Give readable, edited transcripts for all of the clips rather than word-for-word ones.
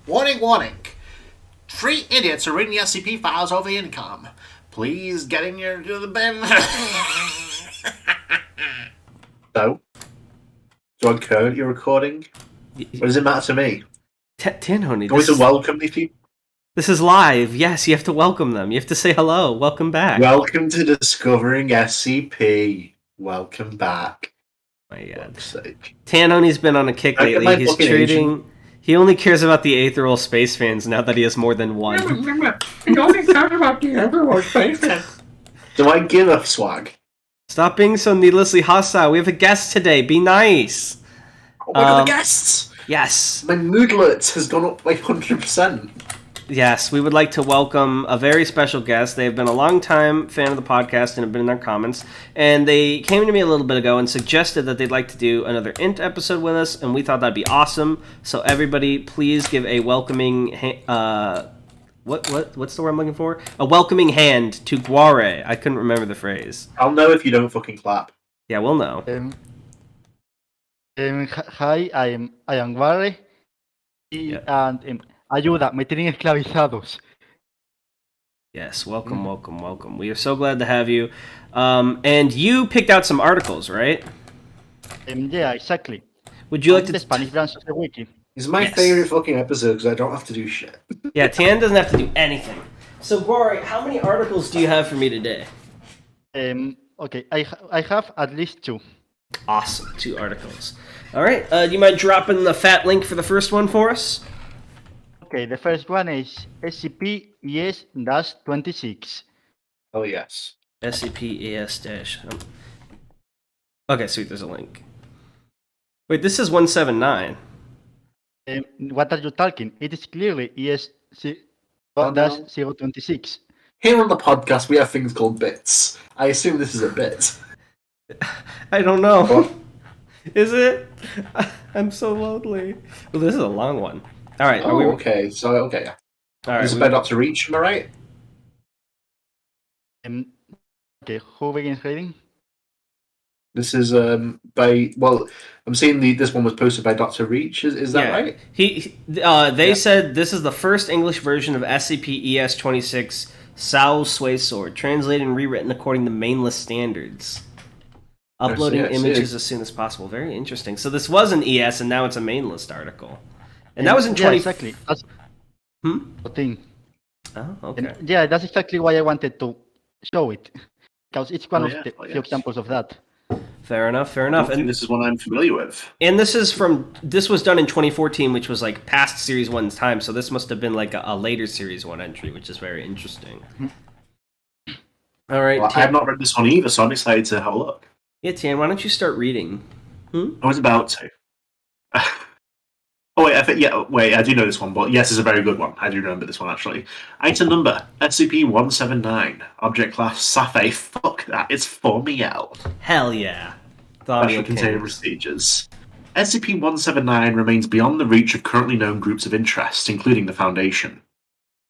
Warning, warning. 3 idiots are reading the SCP files over the intercom. Please get in your to the bed. So, do I code your recording? What does it matter to me? Tanhoney, Going to welcome these people? This is live. Yes, you have to welcome them. You have to say hello. Welcome back. Welcome to Discovering SCP. Welcome back. My God. Tanhoney's been on a kick lately. He's treating... Asian. He only cares about the Aetheral Space fans now that he has more than one. He only cares about the Aetheral Space fans. Do I give a swag? Stop being so needlessly hostile. We have a guest today. Be nice. Oh my god, the guests! Yes. My moodlet has gone up by 100%. Yes, we would like to welcome a very special guest. They've been a long-time fan of the podcast and have been in our comments. And they came to me a little bit ago and suggested that they'd like to do another Int episode with us, and we thought that'd be awesome. So everybody, please give a welcoming... What's the word I'm looking for? A welcoming hand to Guaire. I couldn't remember the phrase. I'll know if you don't fucking clap. Yeah, we'll know. Hi, I am Guaire. And ayuda, me tienen esclavizados. Yes, welcome. We are so glad to have you. And you picked out some articles, right? Yeah, exactly. Would you like to... The Spanish branch of the wiki. It's my favorite fucking episode because I don't have to do shit. Yeah, Tan doesn't have to do anything. So, Guaire, how many articles do you have for me today? Okay, I have at least 2. Awesome, 2 articles. All right, do you mind dropping the fat link for the first one for us? Okay, the first one is SCP-ES-26. Oh, yes. SCP-ES- Okay, sweet, there's a link. Wait, this is 179. What are you talking? It is clearly ES-026. Here on the podcast, we have things called bits. I assume this is a bit. I don't know. What? Is it? I'm so lonely. Well, this is a long one. All right. Okay. All right. This is by Dr. Reach, am I right? Okay, who begins reading? This is by... Well, I'm seeing this one was posted by Dr. Reach. Is that right? They said this is the first English version of SCP-ES-26 Sao Sway Sword, translated and rewritten according to mainless standards. Uploading images as soon as possible. Very interesting. So this was an ES, and now it's a mainlist article. And that was in 20... exactly. That's the thing. Oh, okay. And that's exactly why I wanted to show it. Because it's one of the few examples of that. Fair enough. I think this is one I'm familiar with. And this was done in 2014, which was like past Series 1's time, so this must have been like a later Series 1 entry, which is very interesting. All right. Well, I have not read this one either, so I'm excited to have a look. Yeah, Tan, why don't you start reading? I was about to. I do know this one, but yes, it's a very good one. I do remember this one, actually. Item number, SCP-179. Object class, Safe. Fuck that, it's for me out. Hell yeah. Special Containment Procedures. SCP-179 remains beyond the reach of currently known groups of interest, including the Foundation.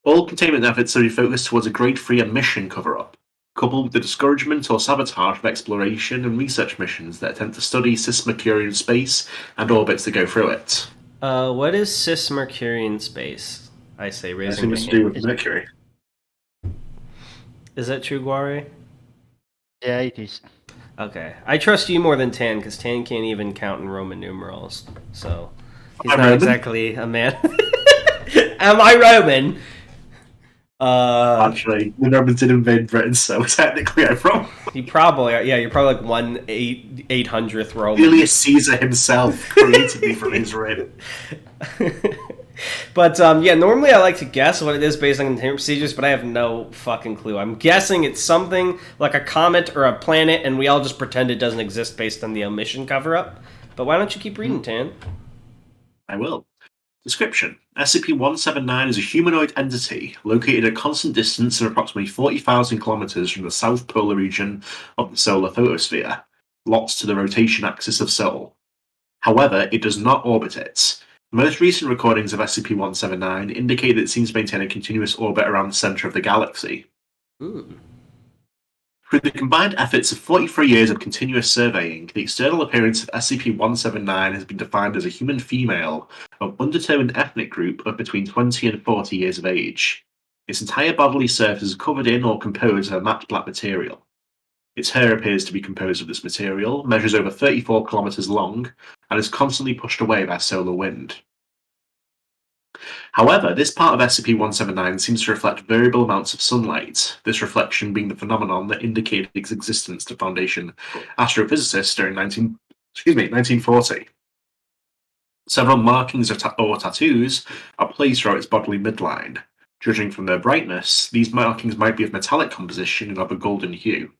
All containment efforts are focused towards a Grade 3 emission cover-up, coupled with the discouragement or sabotage of exploration and research missions that attempt to study cis-Mercurian space and orbits that go through it. What is cis-Mercurian space? I say raising my hand. To do with Mercury. Is that true, Guaire? Yeah, it is. Okay. I trust you more than Tan, because Tan can't even count in Roman numerals. So, he's not exactly a man. Am I Roman? Actually, the Romans did invade Britain, so technically I'm wrong. You're probably like 1/800th Roman. Julius Caesar himself created me from his rib. But normally I like to guess what it is based on containment procedures, but I have no fucking clue. I'm guessing it's something like a comet or a planet, and we all just pretend it doesn't exist based on the omission cover-up. But why don't you keep reading, Tan? I will. Description. SCP-179 is a humanoid entity located at a constant distance of approximately 40,000 kilometers from the south polar region of the solar photosphere, locked to the rotation axis of Sol. However, it does not orbit it. The most recent recordings of SCP-179 indicate that it seems to maintain a continuous orbit around the center of the galaxy. Through the combined efforts of 43 years of continuous surveying, the external appearance of SCP-179 has been defined as a human female of undertone ethnic group of between 20 and 40 years of age. Its entire bodily surface is covered in or composed of a matte black material. Its hair appears to be composed of this material, measures over 34 kilometers long, and is constantly pushed away by solar wind. However, this part of SCP-179 seems to reflect variable amounts of sunlight, this reflection being the phenomenon that indicated its existence to Foundation astrophysicists during 1940. Several markings or tattoos are placed throughout its bodily midline. Judging from their brightness, these markings might be of metallic composition and of a golden hue.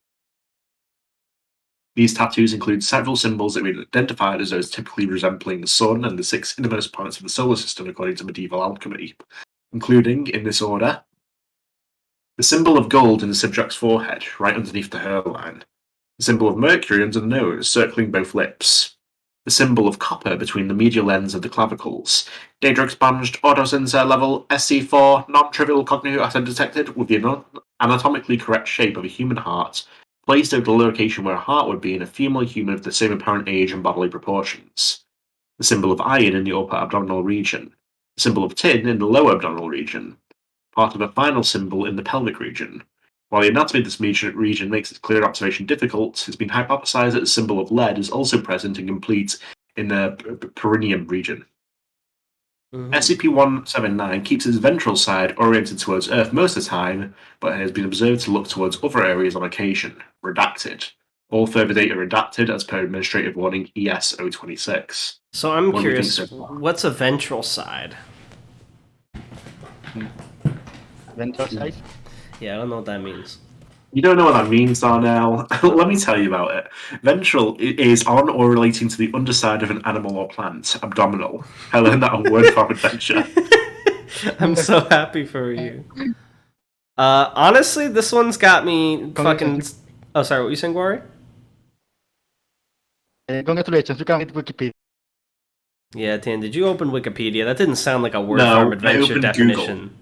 These tattoos include several symbols that have been identified as those typically resembling the Sun and the 6 innermost planets of the solar system according to medieval alchemy, including, in this order, the symbol of gold in the subject's forehead, right underneath the hairline, the symbol of Mercury under the nose, circling both lips, the symbol of copper between the medial ends of the clavicles, data expunged, autosensor level SC4, non-trivial cognitive asset detected with the anatomically correct shape of a human heart, placed over the location where a heart would be in a female human of the same apparent age and bodily proportions. The symbol of iron in the upper abdominal region. The symbol of tin in the lower abdominal region. Part of a final symbol in the pelvic region. While the anatomy of this region makes its clear observation difficult, it's been hypothesized that the symbol of lead is also present and complete in the perineum region. SCP-179 keeps its ventral side oriented towards Earth most of the time, but has been observed to look towards other areas on occasion. Redacted. All further data redacted as per Administrative Warning ES-026. So I'm curious, what's a ventral side? Ventral side? Yeah, I don't know what that means. You don't know what that means, Darnell. Let me tell you about it. Ventral is on or relating to the underside of an animal or plant. Abdominal. I learned that on Word Farm Adventure. I'm so happy for you. Honestly, this one's got me fucking... Oh, sorry, what were you saying, Guaire? Congratulations, you can get Wikipedia. Yeah, Tan, did you open Wikipedia? That didn't sound like a Word Farm Adventure definition.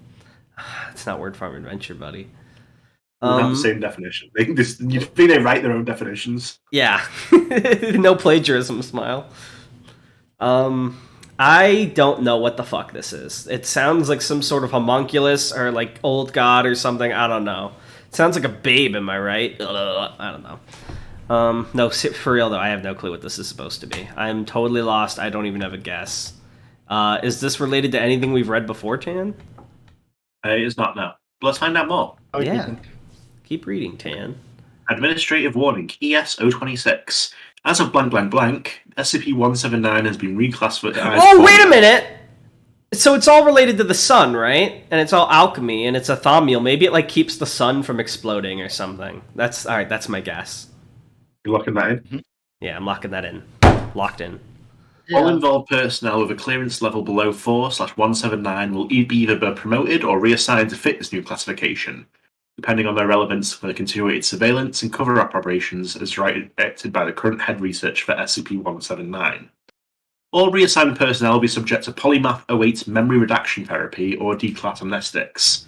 It's not Word Farm Adventure, buddy. Not the same definition. You think they write their own definitions? Yeah. No plagiarism, smile. I don't know what the fuck this is. It sounds like some sort of homunculus or like old god or something. I don't know. It sounds like a babe, am I right? I don't know. No, for real though, I have no clue what this is supposed to be. I'm totally lost. I don't even have a guess. Is this related to anything we've read before, Tan? It's not now. Let's find out more. Yeah. Keep reading, Tan. Administrative Warning ES-026. As of blank blank blank, SCP-179 has been reclassified. Oh, wait a minute! So it's all related to the sun, right? And it's all alchemy, and it's a thaumiel. Maybe it like keeps the sun from exploding or something. That's all right. That's my guess. You're locking that in? Yeah, I'm locking that in. Locked in. Yeah. All involved personnel with a clearance level below 4/179 will be either promoted or reassigned to fit this new classification, depending on their relevance for the continuated surveillance and cover-up operations as directed by the current head research for SCP-179. All reassigned personnel will be subject to polymath-08 memory redaction therapy or declass amnestics,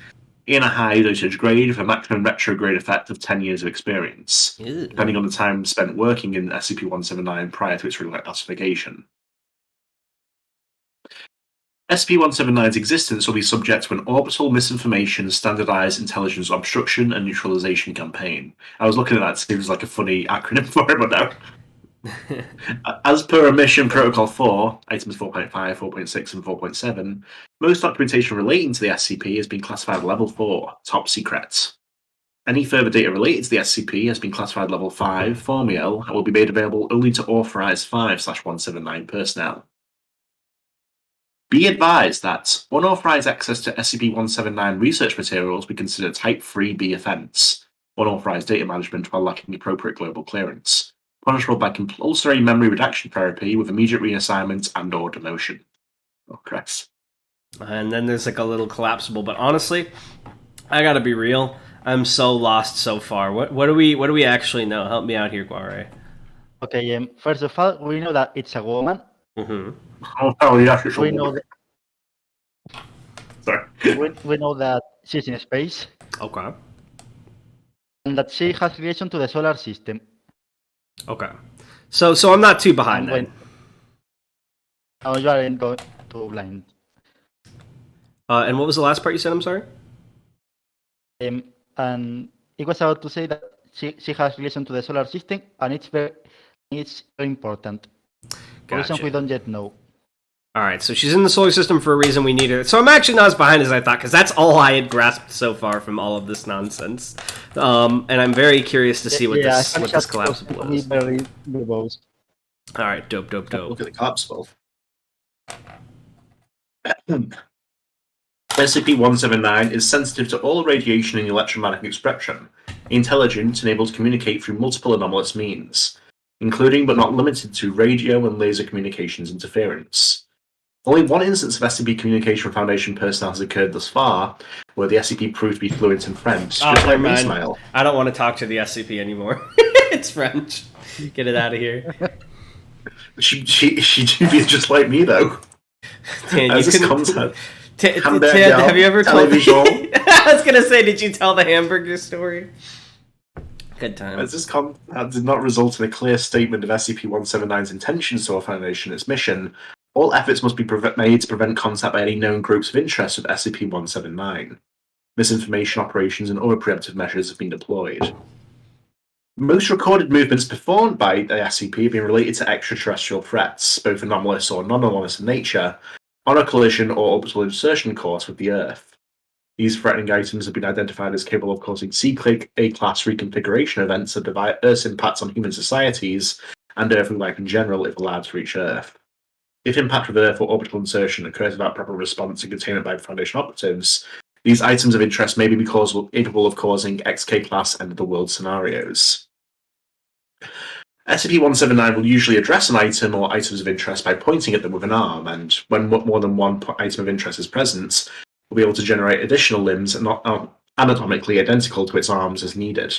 in a high-dosage grade with a maximum retrograde effect of 10 years of experience, depending on the time spent working in SCP-179 prior to its reclassification. SCP-179's existence will be subject to an orbital misinformation, standardized intelligence obstruction, and neutralization campaign. I was looking at that, it seems like a funny acronym for it, but no. As per Mission Protocol 4, items 4.5, 4.6, and 4.7, most documentation relating to the SCP has been classified Level 4, Top Secret. Any further data related to the SCP has been classified Level 5, Thaumiel, and will be made available only to authorized 5/179 personnel. Be advised that unauthorized access to SCP-179 research materials will be considered Type 3B offense, unauthorized data management while lacking appropriate global clearance, punishable by compulsory memory redaction therapy with immediate reassignment and/or demotion. Oh, Chris. And then there's like a little collapsible, but honestly, I gotta be real. I'm so lost so far. What do we actually know? Help me out here, Guaire. Okay, first of all, we know that it's a woman. Mm-hmm. Oh, yeah, We know that. Sorry. we know that she's in space. Okay. and that she has relation to the solar system. Okay. So I'm not too behind And then. Now you aren't going to blind. And what was the last part you said? I'm sorry? And it was about to say that she has relation to the solar system, and it's very important. For reason we don't yet know. All right, so she's in the solar system for a reason we need her. So I'm actually not as behind as I thought, because that's all I had grasped so far from all of this nonsense. And I'm very curious to see what this collapsible is. Very verbose. All right, dope. Look at the collapsible. SCP-179 is sensitive to all radiation and electromagnetic spectrum, intelligent and able to communicate through multiple anomalous means, including but not limited to radio and laser communications interference. Only one instance of SCP communication from Foundation personnel has occurred thus far, where the SCP proved to be fluent in French. Just like me, Smile. I don't want to talk to the SCP anymore. It's French. Get it out of here. She do be just like me, though. Dan, as this content. Have you ever told me? I was gonna say, did you tell the hamburger story? Good time. As this content did not result in a clear statement of SCP-179's intentions to our Foundation and its mission, all efforts must be made to prevent contact by any known groups of interest with SCP-179. Misinformation operations and other preemptive measures have been deployed. Most recorded movements performed by the SCP have been related to extraterrestrial threats, both anomalous or non-anomalous in nature, on a collision or orbital insertion course with the Earth. These threatening items have been identified as capable of causing C-Click A-class reconfiguration events that divide Earth's impacts on human societies and earthly life in general if allowed to reach Earth. If impact with Earth or orbital insertion occurs without proper response and containment by Foundation operatives, these items of interest may be capable of causing XK-class end-of-the-world scenarios. SCP-179 will usually address an item or items of interest by pointing at them with an arm, and when more than one item of interest is present, will be able to generate additional limbs anatomically identical to its arms as needed.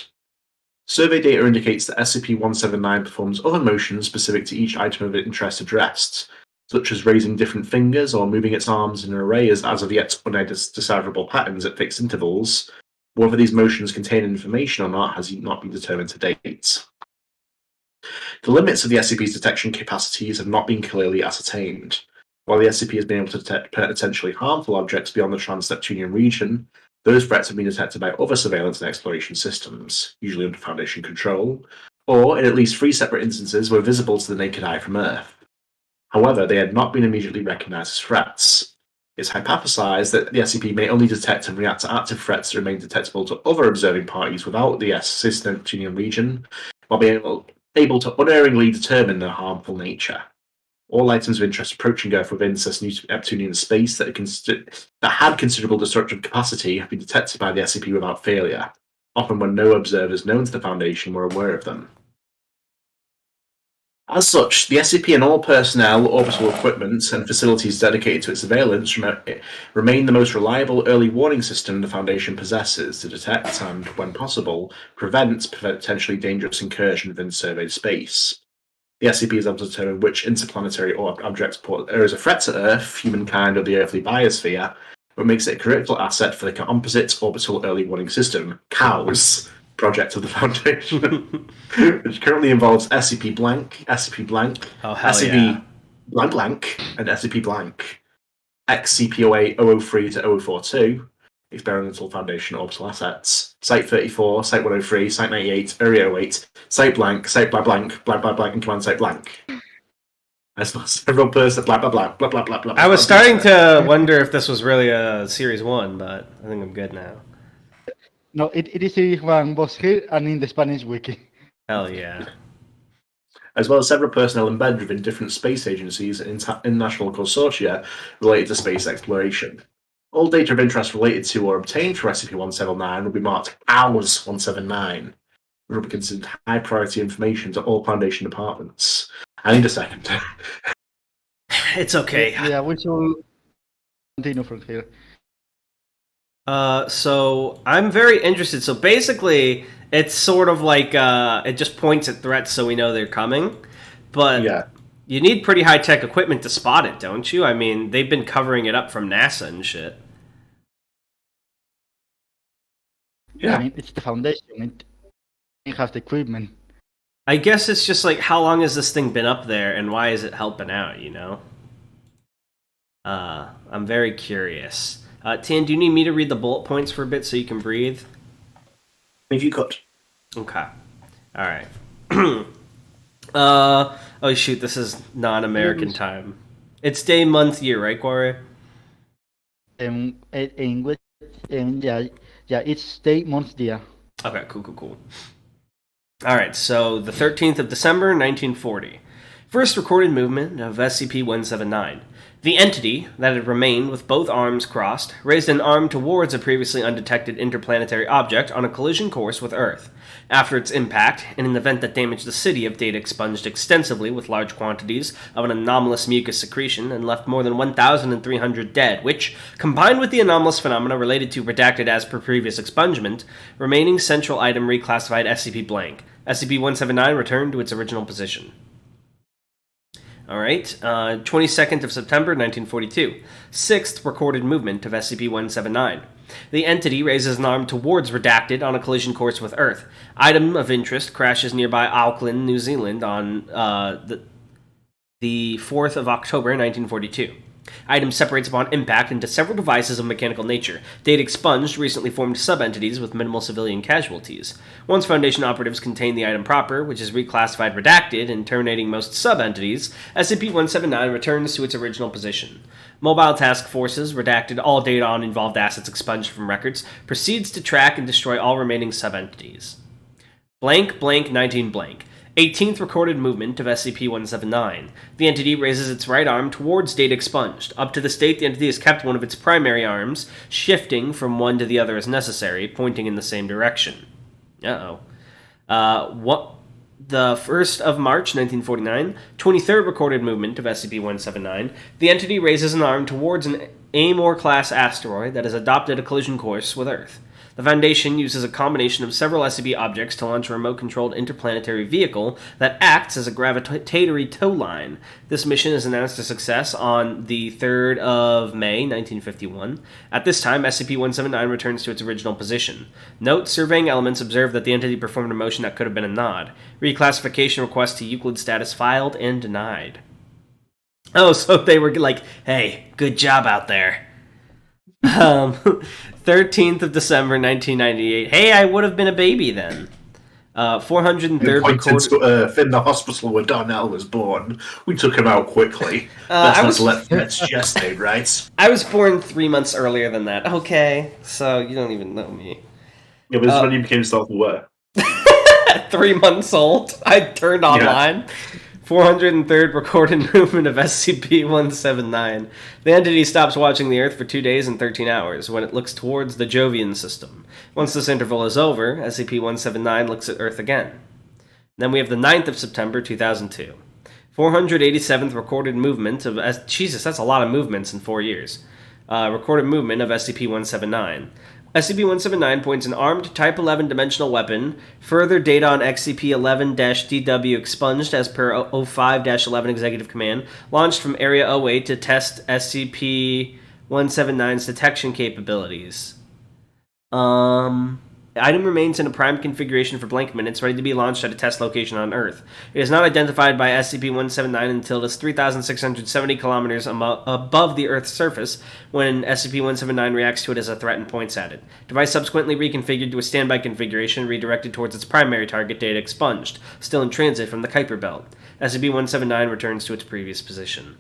Survey data indicates that SCP-179 performs other motions specific to each item of interest addressed, such as raising different fingers or moving its arms in an array as of yet undecipherable patterns at fixed intervals. Whether these motions contain information or not has not been determined to date. The limits of the SCP's detection capacities have not been clearly ascertained. While the SCP has been able to detect potentially harmful objects beyond the trans-Neptunian region, those threats have been detected by other surveillance and exploration systems, usually under Foundation control, or in at least 3 separate instances were visible to the naked eye from Earth. However, they had not been immediately recognized as threats. It's hypothesized that the SCP may only detect and react to active threats that remain detectable to other observing parties without the cis-Neptunian region, while being able to unerringly determine their harmful nature. All items of interest approaching Earth within cis-Neptunian space that had considerable destructive capacity have been detected by the SCP without failure, often when no observers known to the Foundation were aware of them. As such, the SCP and all personnel, orbital equipment, and facilities dedicated to its surveillance remain the most reliable early warning system the Foundation possesses to detect and, when possible, prevent potentially dangerous incursion within surveyed space. The SCP is able to determine which interplanetary objects pose a threat to Earth, humankind, or the earthly biosphere, but makes it a critical asset for the Composite Orbital Early Warning System, COWS, project of the Foundation, which currently involves SCP blank, SCP blank, SCP blank blank, and SCP blank, XCP-08 003 to 0042, Experimental Foundation Orbital Assets, Site 34, Site 103, Site 98, Area 08, Site blank, Site blah blank, blah blah blank, and Command Site blank. As well as several persons, blah blah blah, blah blah blah blah. I was starting to wonder if this was really a Series 1, but I think I'm good now. No, it is Series 1 both here and in the Spanish wiki. Hell yeah. As well as several personnel embedded within different space agencies and international consortia related to space exploration. All data of interest related to or obtained for SCP-179 will be marked as 179, which will be considered high priority information to all Foundation departments. I need a second. It's okay. Yeah, we should continue from here. So I'm very interested. So basically, it's sort of like it just points at threats so we know they're coming. But yeah, you need pretty high-tech equipment to spot it, don't you? I mean, they've been covering it up from NASA and shit. Yeah, I mean, it's the Foundation. It has the equipment. I guess it's just like, how long has this thing been up there, and why is it helping out, you know? I'm very curious. Tan, do you need me to read the bullet points for a bit so you can breathe? If you could. Okay. Alright. Oh shoot, this is non-American time. It's day, month, year, right, Guaire? English, yeah, it's day, month, year. Okay, cool. Alright, so the 13th of December, 1940. First recorded movement of SCP-179. The entity, that had remained with both arms crossed, raised an arm towards a previously undetected interplanetary object on a collision course with Earth. After its impact, in an event that damaged the city of data expunged extensively with large quantities of an anomalous mucus secretion and left more than 1,300 dead, which, combined with the anomalous phenomena related to redacted as per previous expungement, remaining central item reclassified SCP blank. SCP-179 returned to its original position. Alright, 22nd of September, 1942. Sixth recorded movement of SCP-179. The entity raises an arm towards redacted on a collision course with Earth. Item of interest crashes nearby Auckland, New Zealand on the 4th of October, 1942. Item separates upon impact into several devices of mechanical nature. Data expunged recently formed sub-entities with minimal civilian casualties. Once Foundation operatives contain the item proper, which is reclassified redacted and terminating most sub-entities, SCP-179 returns to its original position. Mobile Task Forces, redacted all data on involved assets expunged from records, proceeds to track and destroy all remaining sub-entities. Blank, 19 blank. 18th recorded movement of SCP-179. The entity raises its right arm towards data expunged. Up to this date, the entity has kept one of its primary arms, shifting from one to the other as necessary, pointing in the same direction. The 1st of March, 1949, 23rd recorded movement of SCP-179. The entity raises an arm towards an Amor-class asteroid that has adopted a collision course with Earth. The Foundation uses a combination of several SCP objects to launch a remote-controlled interplanetary vehicle that acts as a gravitatory tow line. This mission is announced a success on the 3rd of May, 1951. At this time, SCP-179 returns to its original position. Note, surveying elements observe that the entity performed a motion that could have been a nod. Reclassification request to Euclid status filed and denied. Oh, so they were like, hey, good job out there. 13th of December, 1998. Hey, I would have been a baby then. 403rd recorded... to Earth in the hospital where Darnell was born. We took him out quickly. Let's let threats gestate, right? I was born 3 months earlier than that. Okay, so you don't even know me. Yeah, but this is when you became self-aware. 3 months old. I turned online. Yeah. 403rd recorded movement of SCP-179. The entity stops watching the Earth for 2 days and 13 hours when it looks towards the Jovian system. Once this interval is over, SCP-179 looks at Earth again. Then we have the 9th of September, 2002. 487th recorded movement of... Jesus, that's a lot of movements in 4 years. Recorded movement of SCP-179. SCP-179 points an armed Type 11 dimensional weapon. Further data on XCP-11-DW expunged as per 05-11 Executive Command. Launched from Area 08 to test SCP-179's detection capabilities. The item remains in a prime configuration for blank minutes, ready to be launched at a test location on Earth. It is not identified by SCP-179 until it is 3,670 kilometers above the Earth's surface, when SCP-179 reacts to it as a threat and points at it. Device subsequently reconfigured to a standby configuration, redirected towards its primary target, data expunged, still in transit from the Kuiper Belt. SCP-179 returns to its previous position.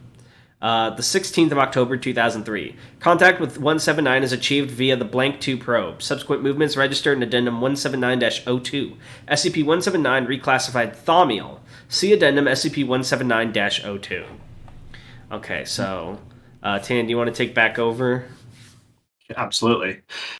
The 16th of October, 2003. Contact with 179 is achieved via the Blank 2 probe. Subsequent movements registered in Addendum 179-02. SCP-179 reclassified Thaumiel. See Addendum SCP-179-02. Okay, so, Tan, do you want to take back over? Absolutely.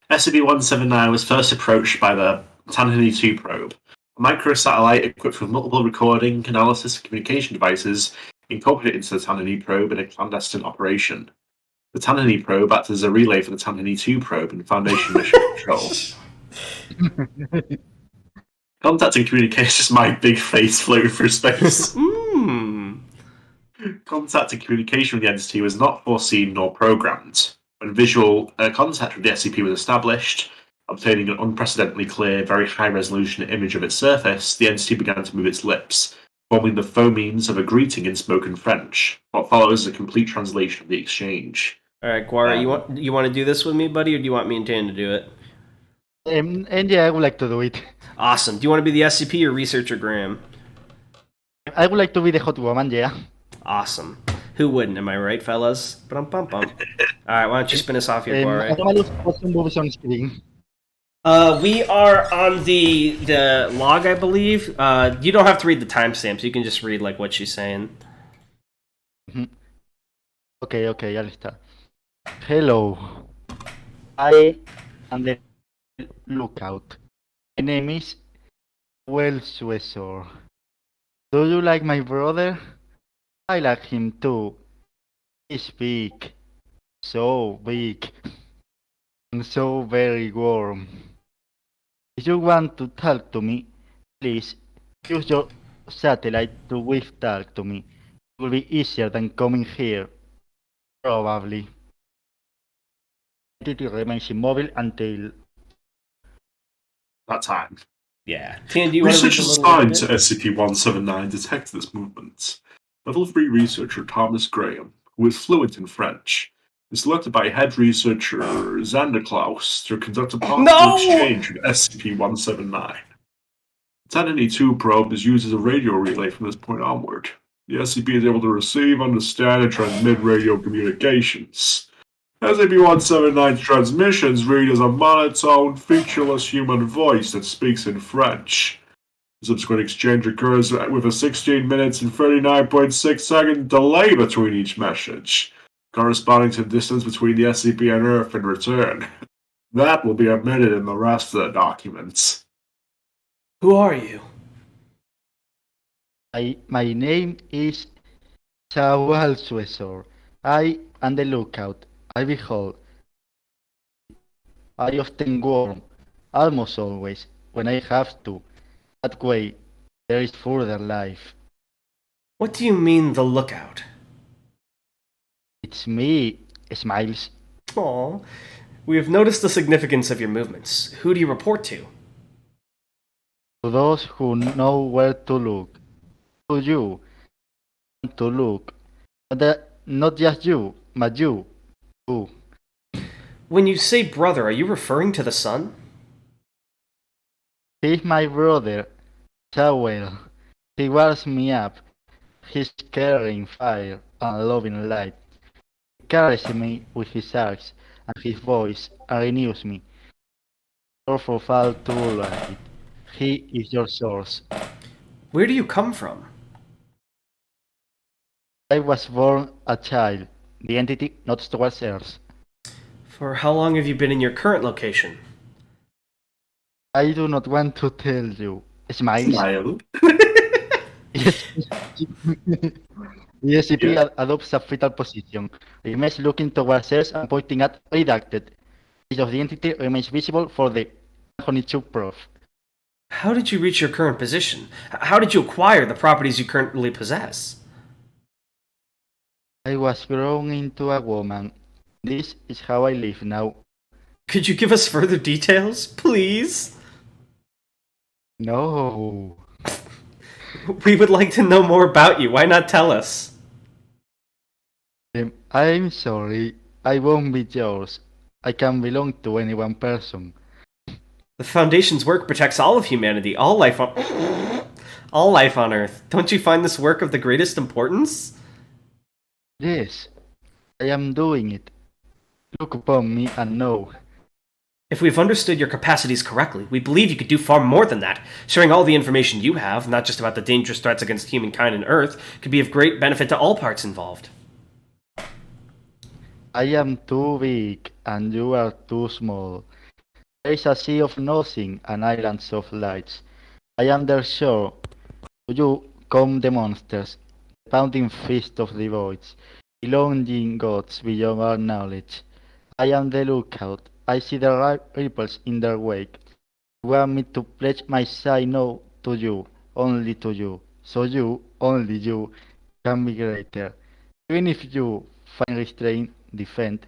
SCP-179 was first approached by the Tanhany 2 probe, a microsatellite equipped with multiple recording, analysis, and communication devices incorporated into the Tanhany probe in a clandestine operation. The Tanhany probe acted as a relay for the Tanhany 2 probe and Foundation mission control. Contact and communication is my big face floating through space. Contact and communication with the entity was not foreseen nor programmed. When visual contact with the SCP was established, Obtaining an unprecedentedly clear, very high-resolution image of its surface, the entity began to move its lips, forming the phonemes of a greeting in spoken French. What follows is a complete translation of the exchange. All right, Guaire, you want to do this with me, buddy, or do you want me and Dan to do it? And yeah, I would like to do it. Awesome. Do you want to be the SCP or researcher, Graham? I would like to be the hot woman, yeah. Awesome. Who wouldn't? Am I right, fellas? Bum bum bum. All right, why don't you spin us off here, Guaire? Anomalous, what's the movies on screen? We are on the log, I believe. You don't have to read the timestamps. You can just read like what she's saying. Okay, I'll start. Hello. I am the lookout. My name is Wellsweser. Do you like my brother? I like him too. He's big. So big. And so very warm. If you want to talk to me, please use your satellite to wave talk to me. It will be easier than coming here. Probably. The entity remains immobile until That time. Yeah. Tan, do you want to read Researchers a little assigned to bit? SCP-179 detected this movement. Level 3 researcher Thomas Graham, who is fluent in French, is selected by head researcher Xander Klaus to conduct a possible exchange with SCP-179. The 1082 probe is used as a radio relay from this point onward. The SCP is able to receive, understand, and transmit radio communications. SCP-179's transmissions read as a monotone, featureless human voice that speaks in French. The subsequent exchange occurs with a 16 minutes and 39.6 second delay between each message, corresponding to the distance between the SCP and Earth in return. That will be omitted in the rest of the documents. Who are you? my name is Wellsweser. I am the lookout. I behold. I often warm, almost always, when I have to. That way, there is further life. What do you mean, the lookout? It's me, smiles. Aw. We have noticed the significance of your movements. Who do you report to? To those who know where to look. To you. To look. Not just you, but you. Too. When you say brother, are you referring to the sun? He's my brother, Samuel. He warms me up. He's caring fire and loving light. He caresses me with his arms and his voice and renews me. Your for fall to light. He is your source. Where do you come from? I was born a child. The entity not towards Earth. For how long have you been in your current location? I do not want to tell you. Smiles. Smile. The SCP adopts a fetal position, remains looking towards Earth and pointing at redacted. Each of the entity remains visible for the 122 probe. How did you reach your current position? How did you acquire the properties you currently possess? I was grown into a woman. This is how I live now. Could you give us further details, please? No. We would like to know more about you. Why not tell us? I'm sorry. I won't be yours. I can belong to any one person. The Foundation's work protects all of humanity, all life on Earth. Don't you find this work of the greatest importance? Yes, I am doing it. Look upon me and know. If we've understood your capacities correctly, we believe you could do far more than that. Sharing all the information you have, not just about the dangerous threats against humankind and Earth, could be of great benefit to all parts involved. I am too big and you are too small. There is a sea of nothing and islands of lights. I am their shore. To you come the monsters, the pounding fist of the voids, the longing gods beyond our knowledge. I am the lookout. I see the ripples in their wake. You want me to pledge my side no to you, only to you, so you, only you, can be greater. Even if you find restraint, defend,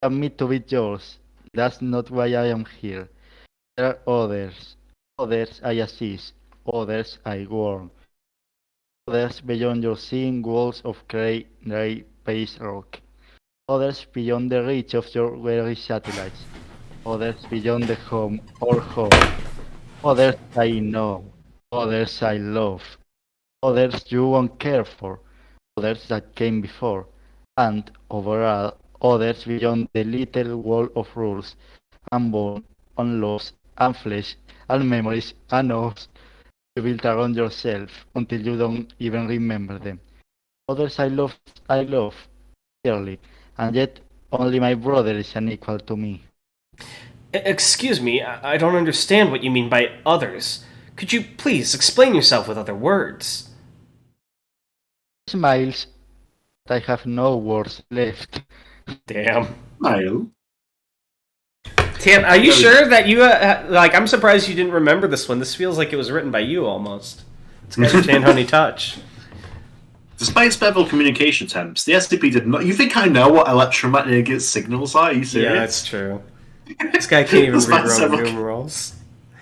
want me to be yours. That's not why I am here. There are others. Others I assist. Others I warn. Others beyond your seeing walls of gray paste rock. Others beyond the reach of your weary satellites. Others beyond the home or home. Others I know. Others I love. Others you won't care for. Others that came before. And, overall, others beyond the little wall of rules, and bone, and laws, and flesh, and memories, and oaths you built around yourself until you don't even remember them. Others I love dearly, and yet only my brother is unequal to me. Excuse me, I don't understand what you mean by others. Could you please explain yourself with other words? He smiles, but I have no words left. Damn. Smile. Tan, are you sure that you, I'm surprised you didn't remember this one. This feels like it was written by you, almost. It's got a Tan Honey touch. Despite several communication attempts, the SCP did not... You think I know what electromagnetic signals are? Are you serious? Yeah, that's true. This guy can't even read Roman numerals.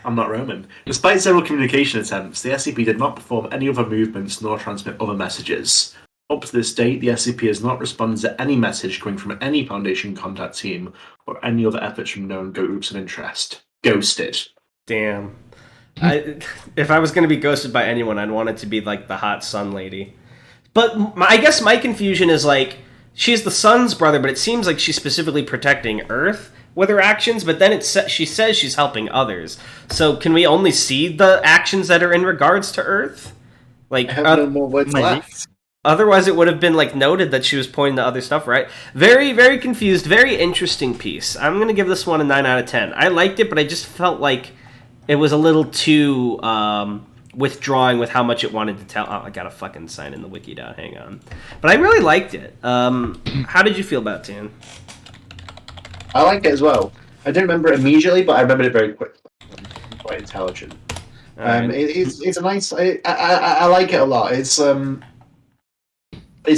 I'm not Roman. Despite several communication attempts, the SCP did not perform any other movements nor transmit other messages. Up to this date, the SCP has not responded to any message coming from any Foundation contact team or any other efforts from known groups of interest. Ghosted. Damn. If I was going to be ghosted by anyone, I'd want it to be like the hot sun lady. But I guess my confusion is like, she's the sun's brother, but it seems like she's specifically protecting Earth with her actions, but then she says she's helping others. So can we only see the actions that are in regards to Earth? Like, I have no more words left. Otherwise, it would have been like noted that she was pointing to other stuff, right? Very, very confused. Very interesting piece. I'm gonna give this one a 9 out of 10. I liked it, but I just felt like it was a little too withdrawing with how much it wanted to tell. Oh, I gotta fucking sign in the wiki down. Hang on. But I really liked it. How did you feel about it, Tan? I like it as well. I didn't remember it immediately, but I remembered it very quickly. Quite intelligent. Right. It's a nice. I like it a lot. It's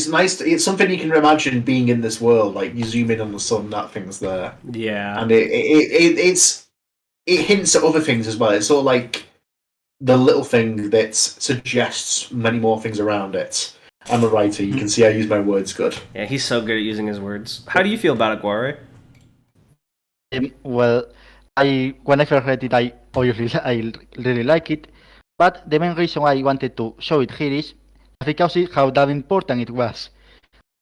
nice. It's something you can imagine being in this world. Like you zoom in on the sun, that thing's there. Yeah. And it hints at other things as well. It's sort of like the little thing that suggests many more things around it. I'm a writer. You can see I use my words good. Yeah, he's so good at using his words. How do you feel about it, Guaire? Well, when I first read it, I really like it. But the main reason why I wanted to show it here is because how that important it was,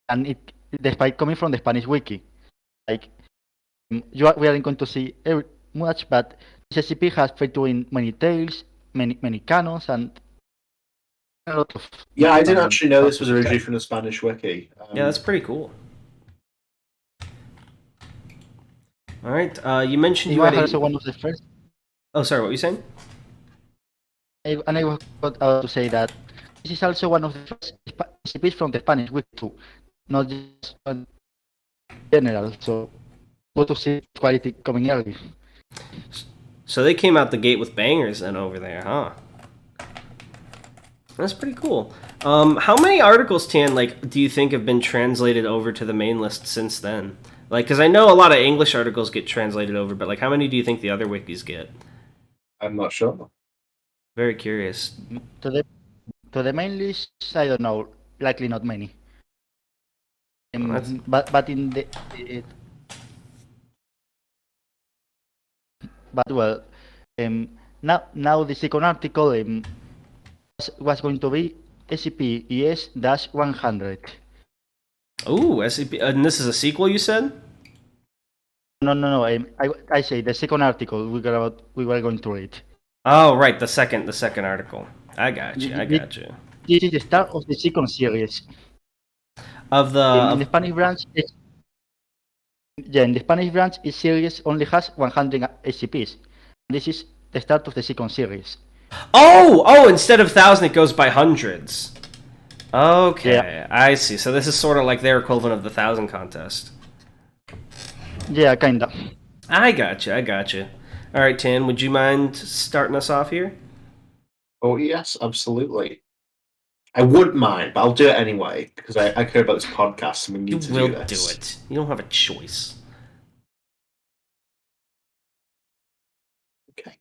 and it, despite coming from the Spanish wiki, like we aren't going to see much, but this SCP has featuring many tales, many canons, and a lot of. Yeah, I didn't actually know this was originally from the Spanish wiki. Yeah, that's pretty cool. All right, you mentioned you had also one of the first. Oh, sorry, what were you saying? And I was about to say that this is also one of the first SCPs from the Spanish wiki too, not just in general. So, good to see quality coming early. So they came out the gate with bangers then over there, huh? That's pretty cool. How many articles, Tan, do you think have been translated over to the main list since then? Because I know a lot of English articles get translated over, but how many do you think the other wikis get? I'm not sure. Very curious. To the main list, I don't know. Likely not many. But in the but well, now the second article was going to be SCP ES-100. Ooh, SCP, and this is a sequel, you said? No. I say the second article we were going to read. Oh, right, the second article. I got you. This is the start of the second series. Of the in the Spanish branch, in the Spanish branch, each series only has 100 SCPs. This is the start of the second series. Oh! Instead of 1,000, it goes by hundreds. Okay, yeah. I see. So this is sort of like their equivalent of the 1,000 contest. Yeah, kinda. I got you. All right, Tan, would you mind starting us off here? Oh, yes, absolutely. I wouldn't mind, but I'll do it anyway, because I care about this podcast and we need to do this. You will do it. You don't have a choice. Okay.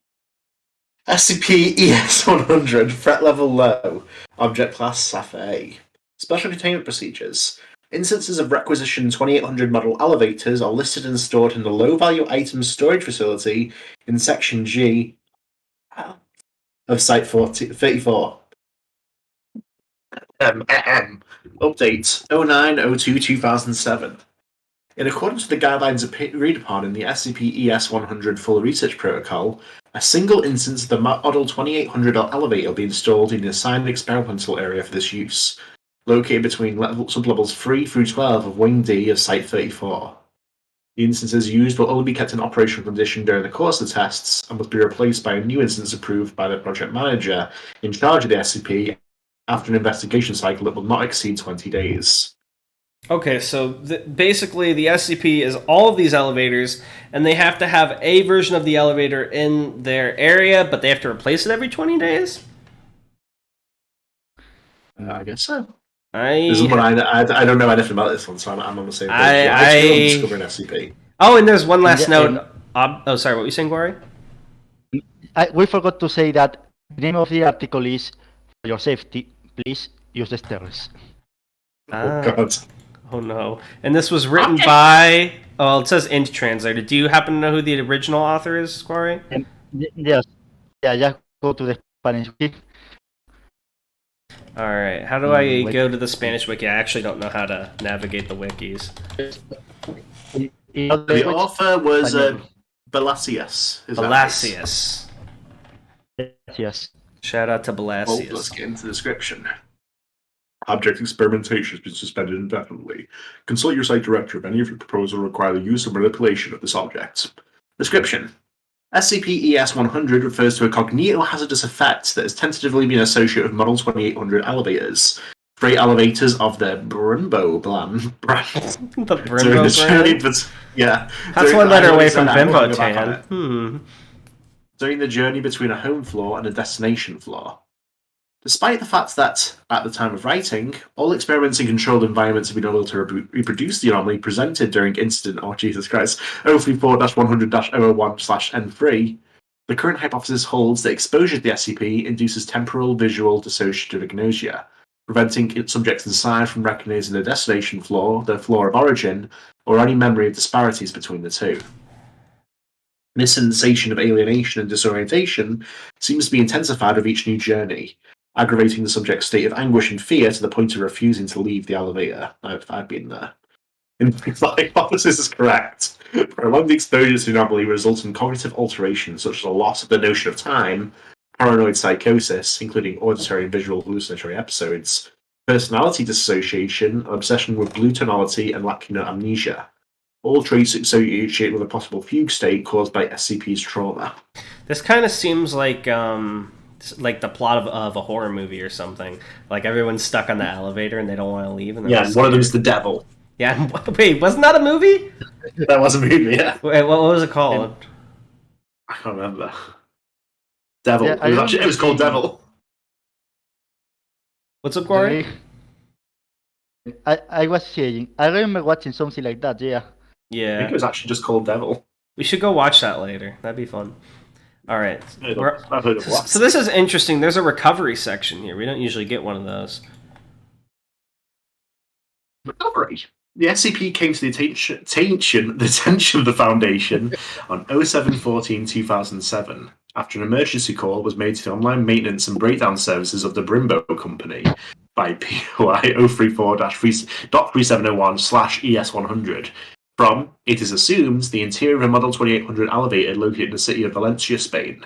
SCP-ES-100, threat level low, object class SAF-A. Special Containment Procedures. Instances of requisition 2800 model elevators are listed and stored in the low-value items storage facility in Section G of Site 34. Update 09/02/2007. In accordance with the guidelines agreed upon in the SCP-ES-100 Full Research Protocol, a single instance of the Model 2800 elevator will be installed in the assigned experimental area for this use, located between sublevels 3 through 12 of Wing D of Site 34. The instances used will only be kept in operational condition during the course of the tests and must be replaced by a new instance approved by the project manager in charge of the SCP after an investigation cycle that will not exceed 20 days. Okay, so basically the SCP is all of these elevators, and they have to have a version of the elevator in their area, but they have to replace it every 20 days? I guess so. I don't know anything about this one, so I'm on the same page. I discover an SCP. Oh, and there's one last note. Sorry, what were you saying, Guaire? We forgot to say that the name of the article is, for your safety, please use the stairs. Oh, God. Oh, no. And this was written by... Oh, it says Int Translator. Do you happen to know who the original author is, Guaire? Yes. Yeah, just go to the Spanish wiki. Alright, how do I go to the Spanish wiki? I actually don't know how to navigate the wikis. The author was Balasius. Balasius. Yes. Shout out to Balasius. Let's get into the description. Object experimentation has been suspended indefinitely. Consult your site director if any of your proposals require the use or manipulation of this object. Description. SCP-ES-100 refers to a cognitohazardous effect that has tentatively been associated with Model 2800 elevators. Freight elevators of the Brimbo brand. The Brimbo brand? Yeah. That's one letter away from Bimbo Tan. During the journey between a home floor and a destination floor. Despite the fact that, at the time of writing, all experiments in controlled environments have been able to reproduce the anomaly presented during incident 034-100-001/N3, the current hypothesis holds that exposure to the SCP induces temporal visual dissociative agnosia, preventing its subjects inside from recognizing the destination floor, their floor of origin, or any memory of disparities between the two. This sensation of alienation and disorientation seems to be intensified with each new journey, aggravating the subject's state of anguish and fear to the point of refusing to leave the elevator. I've been there. If the hypothesis is correct, prolonged exposure to the anomaly results in cognitive alterations such as a loss of the notion of time, paranoid psychosis, including auditory and visual hallucinatory episodes, personality dissociation, obsession with blue tonality, and lacunar amnesia. All traits associated with a possible fugue state caused by SCP's trauma. This kind of seems like the plot of a horror movie or something. Like everyone's stuck on the elevator and they don't want to leave. And one of them's the devil. Yeah, wait, wasn't that a movie? That was a movie, yeah. Wait, what was it called? I can't remember. Devil. Yeah, it was called Devil. What's up, Guaire? I was saying, I remember watching something like that, yeah. Yeah. I think it was actually just called Devil. We should go watch that later. That'd be fun. Alright. I've heard of what. So this is interesting. There's a recovery section here. We don't usually get one of those. Recovery? The SCP came to the attention of the Foundation on 07/14/2007 after an emergency call was made to the online maintenance and breakdown services of the Brimbo Company by POI 034-3701/ES100 from, it is assumed, the interior of a Model 2800 elevator located in the city of Valencia, Spain.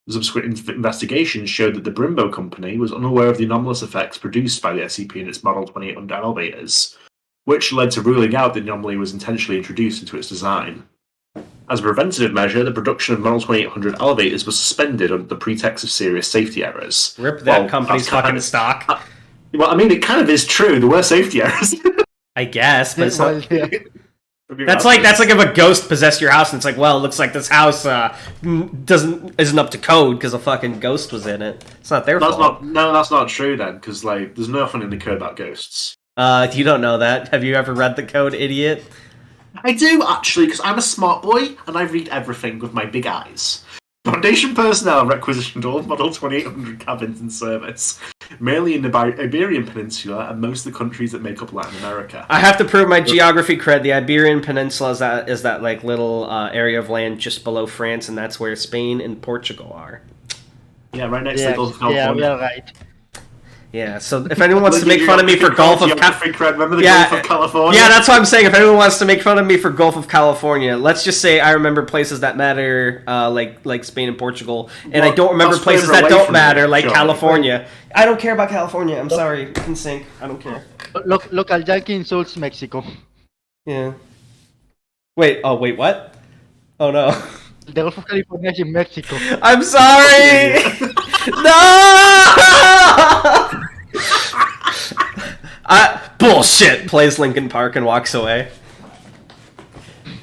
The subsequent investigation showed that the Brimbo Company was unaware of the anomalous effects produced by the SCP in its Model 2800 elevators, which led to ruling out that the anomaly was intentionally introduced into its design. As a preventative measure, the production of Model 2800 elevators was suspended under the pretext of serious safety errors. Rip that company's fucking stock. Well, I mean, it kind of is true. There were safety errors. I guess, but it's not... That's like if a ghost possessed your house and it's like, well, it looks like this house isn't up to code because a fucking ghost was in it. It's not their fault. That's not true then, because there's nothing in the code about ghosts. You don't know that. Have you ever read the code, idiot? I do, actually, because I'm a smart boy and I read everything with my big eyes. Foundation personnel requisitioned all Model 2800 cabins in service, mainly in the Iberian Peninsula and most of the countries that make up Latin America. I have to prove my geography cred. The Iberian Peninsula is that like little area of land just below France, and that's where Spain and Portugal are. Yeah, right next to the Gulf of California. Yeah, we are right. Yeah, so if anyone wants to make fun of me for Gulf of California. Yeah, that's what I'm saying. If anyone wants to make fun of me for Gulf of California, let's just say I remember places that matter, like Spain and Portugal, and I don't remember places that don't matter, like California. I don't care about California. I'm sorry, in sync. I don't care. Local Yankee insults Mexico. Yeah. Wait, what? Oh no. The Gulf of California is in Mexico. I'm sorry! No! Bullshit! Plays Linkin Park and walks away.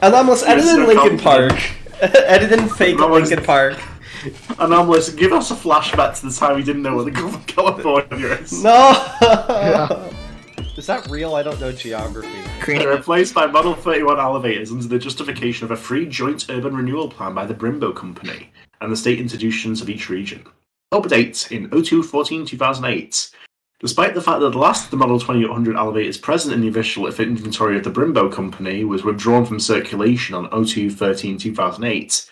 Anomalous, edited in Linkin Park. Edited in fake Linkin Park. Anomalous, give us a flashback to the time we didn't know what the Gulf of California is. No! Yeah. Is that real? I don't know geography. They're replaced by Model 31 elevators under the justification of a free joint urban renewal plan by the Brembo Company and the state institutions of each region. Update in 02-14-2008. Despite the fact that the last of the Model 2800 elevators present in the official inventory of the Brembo Company was withdrawn from circulation on 02-13-2008,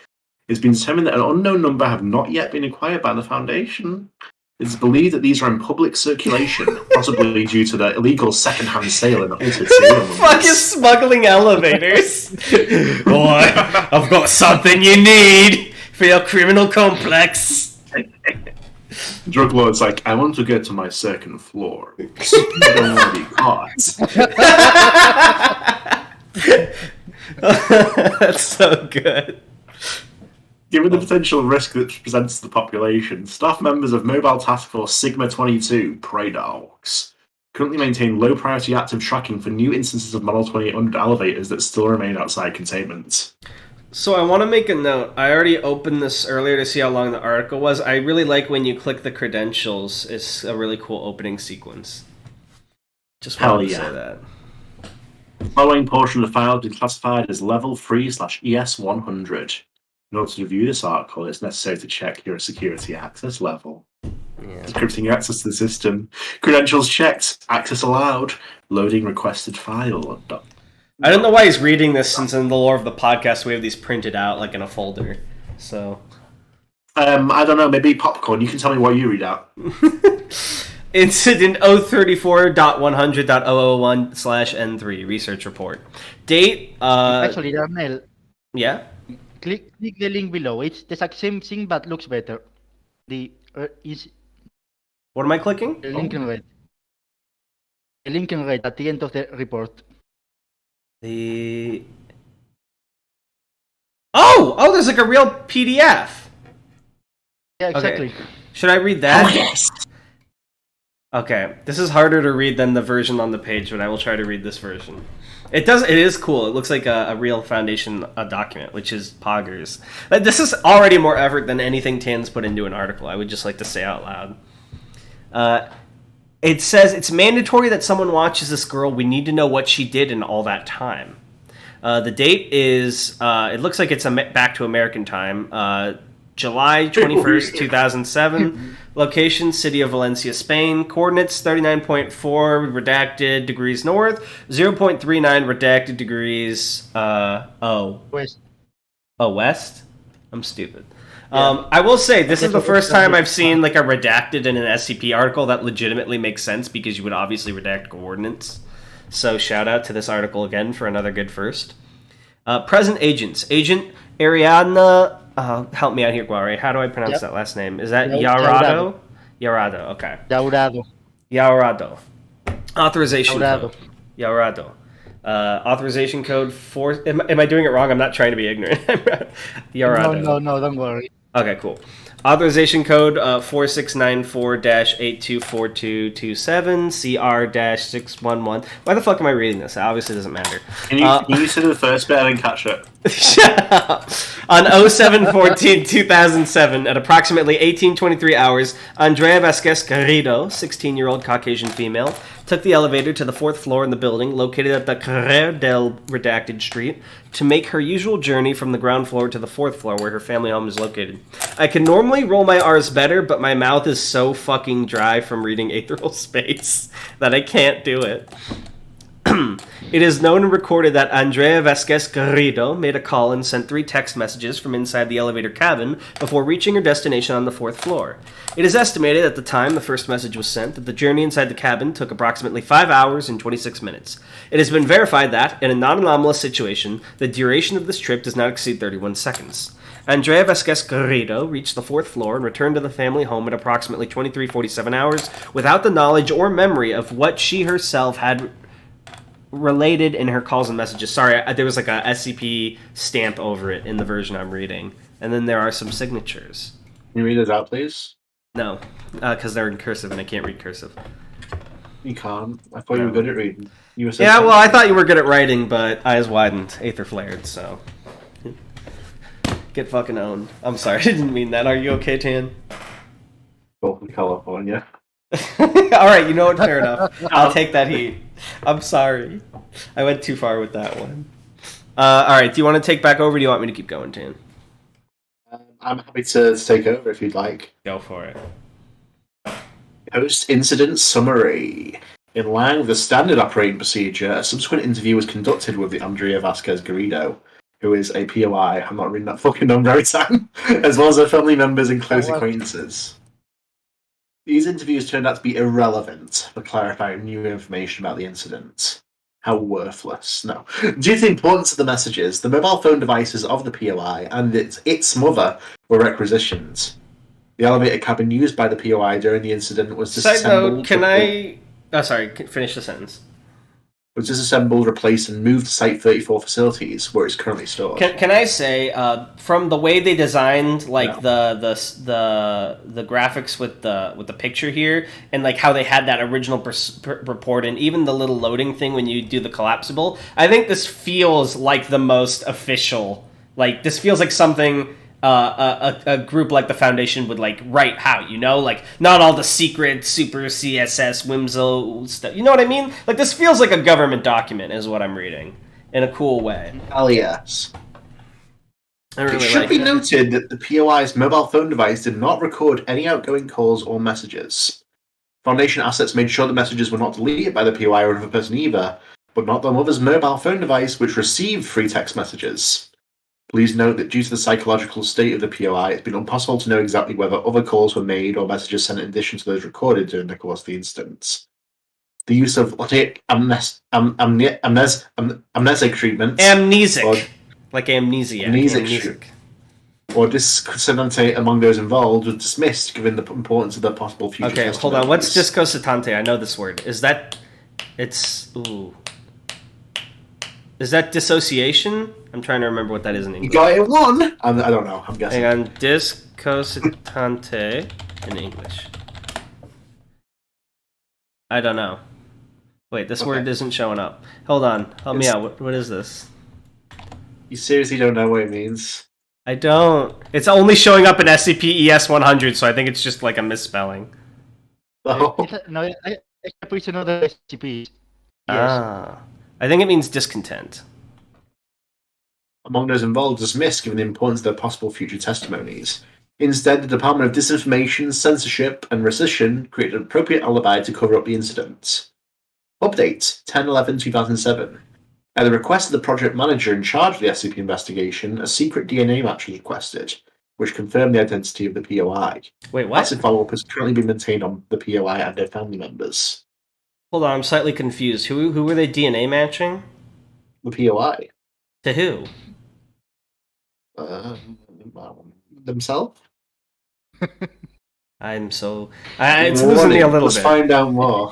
it's been determined that an unknown number have not yet been acquired by the Foundation. It's believed that these are in public circulation, possibly due to the illegal second-hand sale and altered serial numbers. Fucking smuggling elevators. Boy, I've got something you need for your criminal complex. Drug lord's like, I want to get to my second floor. I don't want to be caught. That's so good. Given the potential risk that presents to the population, staff members of Mobile Task Force Sigma-22, Prey Dogs, currently maintain low-priority active tracking for new instances of Model 2800 elevators that still remain outside containment. So I want to make a note. I already opened this earlier to see how long the article was. I really like when you click the credentials. It's a really cool opening sequence. Just wanted to say that. The following portion of the file has been classified as Level 3/ES100. In order to review this article, it's necessary to check your security access level. Yeah. Encrypting your access to the system. Credentials checked. Access allowed. Loading requested file. I don't know why he's reading this, since in the lore of the podcast we have these printed out like in a folder. So, I don't know. Maybe Popcorn. You can tell me what you read out. Incident 034.100.001/N3 research report. Date. Actually, Darnell. Yeah. Click the link below. It's the exact same thing, but looks better. What am I clicking? The link in red. The link in red at the end of the report. Oh, there's like a real PDF. Yeah, exactly. Okay. Should I read that? Oh, yes. Okay, this is harder to read than the version on the page, but I will try to read this version. It is cool. It looks like a real Foundation document, which is poggers. This is already more effort than anything Tan's put into an article, I would just like to say out loud. It says, it's mandatory that someone watches this girl. We need to know what she did in all that time. The date is, it looks like it's back to American time, July 21st, 2007. Location, city of Valencia, Spain. Coordinates, 39.4 redacted degrees north, 0.39 redacted degrees, West. Oh, west? I'm stupid. Yeah. I will say, this is the first time I've seen like a redacted in an SCP article that legitimately makes sense, because you would obviously redact coordinates. So shout out to this article again for another good first. Present agents. Agent Ariadna... help me out here, Guaire. How do I pronounce that last name? Is that Yarado? Yarado, okay. Yarado. Authorization code. Yarado. Authorization code 4... Am I doing it wrong? I'm not trying to be ignorant. Yarado. No, don't worry. Okay, cool. Authorization code 4694-824227 CR-611. Why the fuck am I reading this? It obviously doesn't matter. Can you say the first bit? I didn't catch it. Shut up. On 07/14/2007, at approximately 18:23 hours, Andrea Vasquez Garrido, 16-year-old Caucasian female, took the elevator to the 4th floor in the building, located at the Carrer del Redacted Street, to make her usual journey from the ground floor to the 4th floor, where her family home is located. I can normally roll my R's better, but my mouth is so fucking dry from reading Aetheral Space that I can't do it. It is known and recorded that Andrea Vasquez Garrido made a call and sent 3 text messages from inside the elevator cabin before reaching her destination on the 4th floor. It is estimated at the time the first message was sent that the journey inside the cabin took approximately 5 hours and 26 minutes. It has been verified that, in a non-anomalous situation, the duration of this trip does not exceed 31 seconds. Andrea Vasquez Garrido reached the 4th floor and returned to the family home at approximately 23:47 hours without the knowledge or memory of what she herself had related in her calls and messages. Sorry, there was like a SCP stamp over it in the version I'm reading. And then there are some signatures. Can you read those out, please? No, because they're in cursive and I can't read cursive. You can't. I thought you were good at reading. Yeah, well, I thought you were good at writing, but eyes widened, aether flared, so... Get fucking owned. I'm sorry, I didn't mean that. Are you okay, Tan? Both in California. Alright, you know what? Fair enough. I'll take that heat. I'm sorry. I went too far with that one. Alright, do you want to take back over or do you want me to keep going, Tan? I'm happy to take over if you'd like. Go for it. Post-incident summary. In line with the standard operating procedure, a subsequent interview was conducted with the Andrea Vasquez Garrido, who is a POI, I'm not reading that fucking number every time, as well as her family members and close acquaintances. These interviews turned out to be irrelevant for clarifying new information about the incident. How worthless. No. Due to the importance of the messages, the mobile phone devices of the POI and its mother were requisitioned. The elevator cabin used by the POI during the incident was disassembled. Side note, finish the sentence. Was disassembled, replaced, and moved to Site 34 facilities, where it's currently stored. Can I say, from the way they designed the graphics with the picture here, and like how they had that original report, and even the little loading thing when you do the collapsible, I think this feels like the most official. Like this feels like something a group like the Foundation would like write out, you know, like not all the secret super CSS whimsical stuff. You know what I mean? Like this feels like a government document, is what I'm reading in a cool way. Yes. Really it should be noted that the POI's mobile phone device did not record any outgoing calls or messages. Foundation assets made sure the messages were not deleted by the POI or another person either, but not the mother's mobile phone device, which received free text messages. Please note that due to the psychological state of the POI, it's been impossible to know exactly whether other calls were made or messages sent in addition to those recorded during the course of the incident. The use of amnesic treatments... Amnesic. Like amnesia. Amnesic. Or discositante among those involved was dismissed, given the importance of the possible future testimonies. Hold on. What's discositante? I know this word. Is that... It's... Ooh... Is that dissociation? I'm trying to remember what that is in English. You got it one! I don't know, I'm guessing. Hang on. Discositante in English. I don't know. Wait, this word isn't showing up. Hold on. Help me out. What is this? You seriously don't know what it means? I don't. It's only showing up in SCP-ES-100, so I think it's just like a misspelling. Oh. No, I put another SCP. Ah. I think it means discontent. Among those involved, dismissed given the importance of their possible future testimonies. Instead, the Department of Disinformation, Censorship, and Rescission created an appropriate alibi to cover up the incident. Update 10/11/2007. At the request of the project manager in charge of the SCP investigation, a secret DNA match was requested, which confirmed the identity of the POI. Wait, what? Acid follow-up has currently been maintained on the POI and their family members. Hold on, I'm slightly confused. Who were they DNA matching? The POI. To who? Themselves? I'm so... it's losing me a little bit. Let's find out more.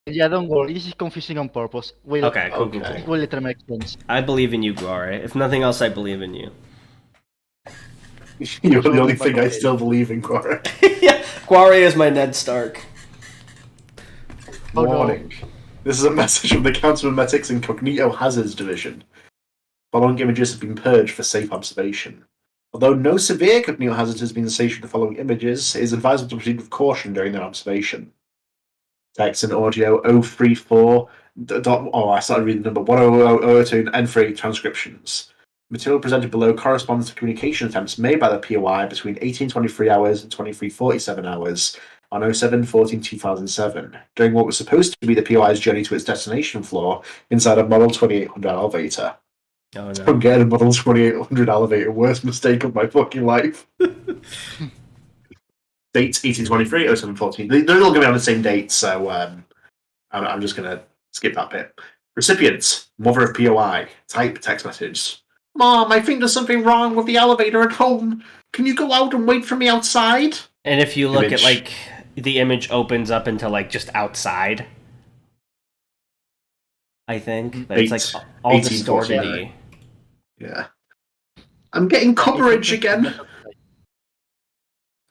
Yeah, don't worry. This is confusing on purpose. Okay, cool. It will later make sense. I believe in you, Guaire. If nothing else, I believe in you. You're the only thing I still believe in, Guaire. Yeah, Guaire is my Ned Stark. Warning. This is a message from the Counter-Memetics Incognito Hazards Division. Following images have been purged for safe observation. Although no severe continual hazard has been associated with the following images, it is advisable to proceed with caution during their observation. Text and audio 034. I started reading number 10002 and N3 transcriptions. Material presented below corresponds to communication attempts made by the POI between 1823 hours and 2347 hours on 07/14/2007, during what was supposed to be the POI's journey to its destination floor inside a Model 2800 elevator. Oh, no. I'm getting a Model 2800 elevator. Worst mistake of my fucking life. Dates 1823, 07/14. They're all going to be on the same date, so I'm just going to skip that bit. Recipients, mother of POI. Type text message. Mom, I think there's something wrong with the elevator at home. Can you go out and wait for me outside? And if you look at, like, the image opens up into, like, just outside, I think. But it's, like, all distorted. Yeah. I'm getting coverage again.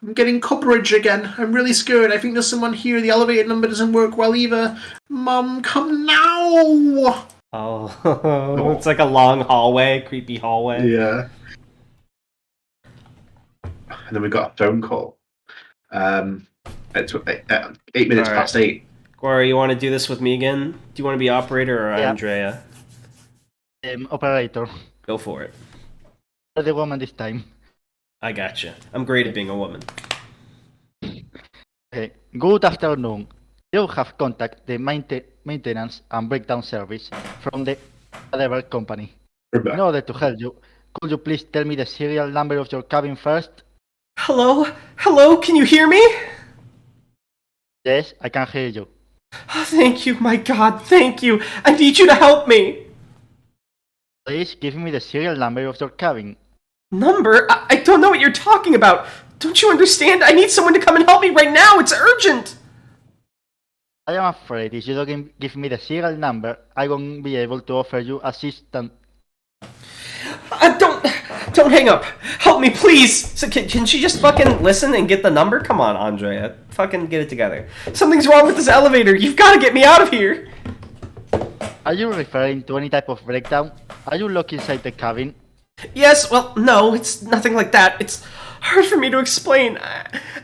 I'm really scared. I think there's someone here. The elevator number doesn't work well either. Mom, come now! Oh, it's like a long hallway, creepy hallway. Yeah. And then we got a phone call. At 8 minutes past 8. Guaire, you want to do this with me again? Do you want to be operator or Andrea? Operator. Go for it. The woman this time. I gotcha. I'm great at being a woman. Good afternoon. You have contacted the maintenance and breakdown service from the delivery company. In order to help you, could you please tell me the serial number of your cabin first? Hello? Hello? Can you hear me? Yes, I can hear you. Oh, thank you, my God, thank you. I need you to help me. Please give me the serial number of your cabin. Number? I don't know what you're talking about. Don't you understand? I need someone to come and help me right now. It's urgent. I am afraid if you don't give me the serial number, I won't be able to offer you assistance. Don't hang up. Help me, please. So can she just fucking listen and get the number? Come on, Andrea. Fucking get it together. Something's wrong with this elevator. You've got to get me out of here. Are you referring to any type of breakdown? Are you locked inside the cabin? Yes, well, no, it's nothing like that. It's hard for me to explain.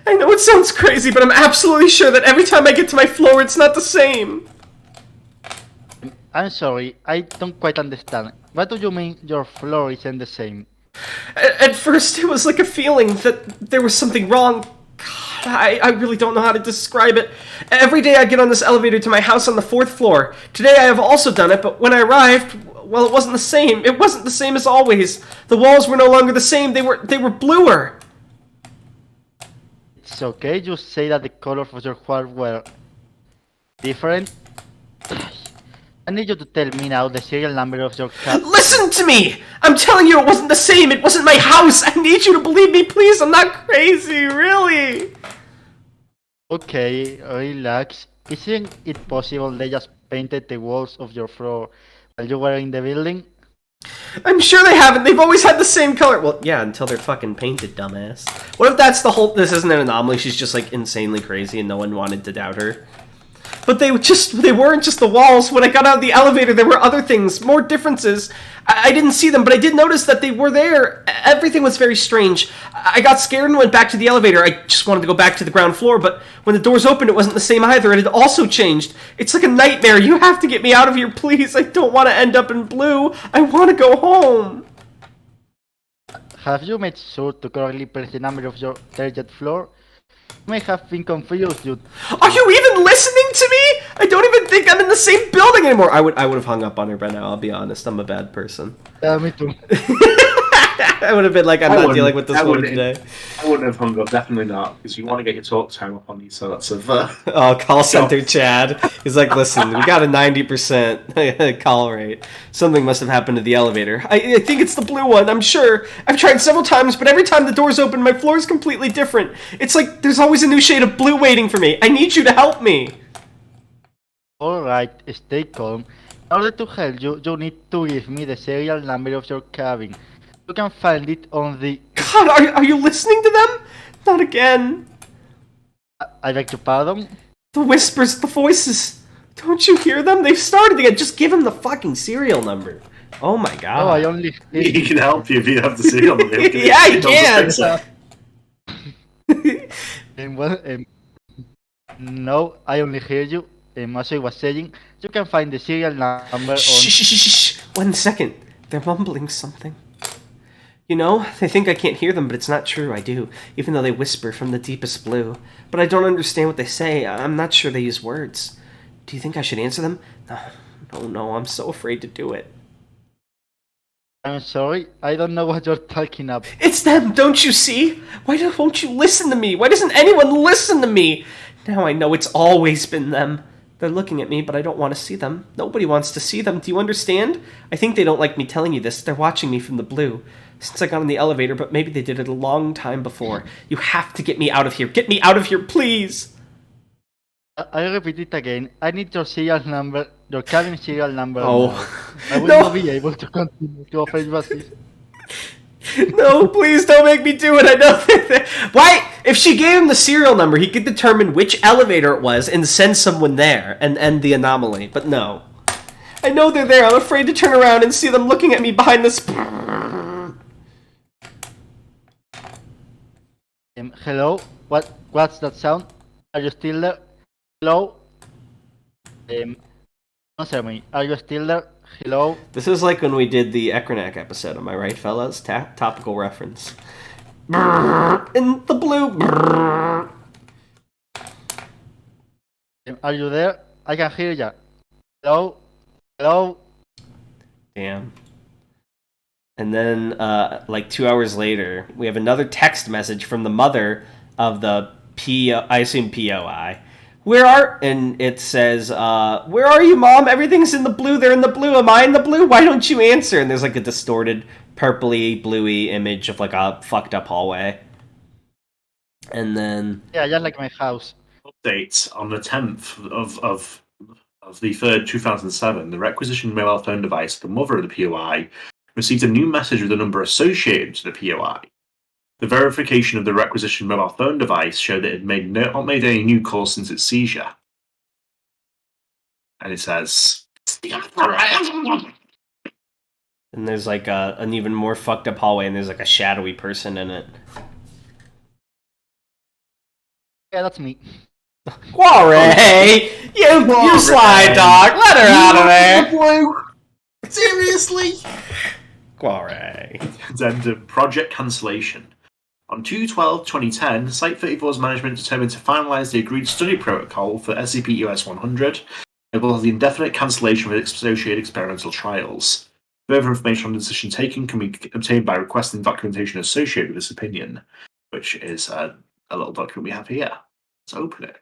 I know it sounds crazy, but I'm absolutely sure that every time I get to my floor, it's not the same. I'm sorry, I don't quite understand. What do you mean your floor isn't the same? At first, it was like a feeling that there was something wrong. God, I really don't know how to describe it. Every day I get on this elevator to my house on the 4th floor. Today I have also done it, but when I arrived, well, it wasn't the same. It wasn't the same as always. The walls were no longer the same. They were bluer. It's okay, you say that the colors of your walls were different. I need you to tell me now the serial number of your cat. Listen to me! I'm telling you it wasn't the same. It wasn't my house. I need you to believe me, please. I'm not crazy, really. Okay, relax. Isn't it possible they just painted the walls of your floor while you were in the building? I'm sure they haven't. They've always had the same color. Well, yeah, until they're fucking painted, dumbass. What if that's the whole... This isn't an anomaly. She's just, like, insanely crazy and no one wanted to doubt her. But they weren't just the walls. When I got out of the elevator, there were other things, more differences. I didn't see them, but I did notice that they were there. Everything was very strange. I got scared and went back to the elevator. I just wanted to go back to the ground floor, but when the doors opened, it wasn't the same either. It had also changed. It's like a nightmare. You have to get me out of here, please. I don't want to end up in blue. I want to go home. Have you made sure to correctly press the number of your target floor? You may have been confused. Are you even listening to me? I don't even think I'm in the same building anymore. I would have hung up on her by now, I'll be honest. I'm a bad person. Yeah, me too. I would have been like, I'm not dealing with this woman today. I wouldn't have hung up, definitely not, because you want to get your talk time up on these sorts of... Oh, call center Chad. He's like, listen, we got a 90% call rate. Something must have happened to the elevator. I think it's the blue one, I'm sure. I've tried several times, but every time the doors open, my floor is completely different. It's like there's always a new shade of blue waiting for me. I need you to help me. Alright, stay calm. In order to help you, you need to give me the serial number of your cabin. You can find it on the... God, are you listening to them? Not again. I beg your pardon? The whispers, the voices. Don't you hear them? They've started again. Just give him the fucking serial number. Oh my god. Oh, I only He can help you if you have the serial number. Yeah, he can. Well, no, I only hear you. As I was saying, you can find the serial number on... Shh. 1 second. They're mumbling something. You know, they think I can't hear them, but it's not true, I do. Even though they whisper from the deepest blue. But I don't understand what they say. I'm not sure they use words. Do you think I should answer them? No, I'm so afraid to do it. I'm sorry, I don't know what you're talking about. It's them, don't you see? Why won't you listen to me? Why doesn't anyone listen to me? Now I know it's always been them. They're looking at me, but I don't want to see them. Nobody wants to see them. Do you understand? I think they don't like me telling you this. They're watching me from the blue. Since I got in the elevator, but maybe they did it a long time before. You have to get me out of here. Get me out of here, please! I repeat it again. I need your serial number, your cabin serial number. Oh. Now. I will not be able to continue to offer you assistance. No, please don't make me do it. I know. Why? If she gave him the serial number, he could determine which elevator it was and send someone there and end the anomaly. But no. I know they're there. I'm afraid to turn around and see them looking at me behind this. Hello? What's that sound? Are you still there? Hello? Answer me. Are you still there? Hello? This is like when we did the Ekranak episode, am I right, fellas? Topical reference. In the blue. Are you there? I can hear ya. Hello? Hello? Damn. And then, like 2 hours later, we have another text message from the mother of the I assume POI. And it says, where are you, Mom? Everything's in the blue. They're in the blue. Am I in the blue? Why don't you answer? And there's like a distorted, purpley, bluey image of like a fucked up hallway. And then... Yeah, just like my house. Update on the 10th of the 3rd, 2007, the requisitioned mobile phone device, the mother of the POI, received a new message with a number associated to the POI. The verification of the requisitioned mobile phone device showed that it had not made any new calls since its seizure. And it says... And there's like an even more fucked up hallway, and there's like a shadowy person in it. Yeah, that's me. Guaire! You slide dog! Let her out of there! Seriously? Guaire. Addendum Project Cancellation. On 2/12/2010, Site-34's management determined to finalize the agreed study protocol for SCP-US-100, as well as the indefinite cancellation of its associated experimental trials. Further information on the decision taken can be obtained by requesting documentation associated with this opinion, which is a little document we have here. Let's open it.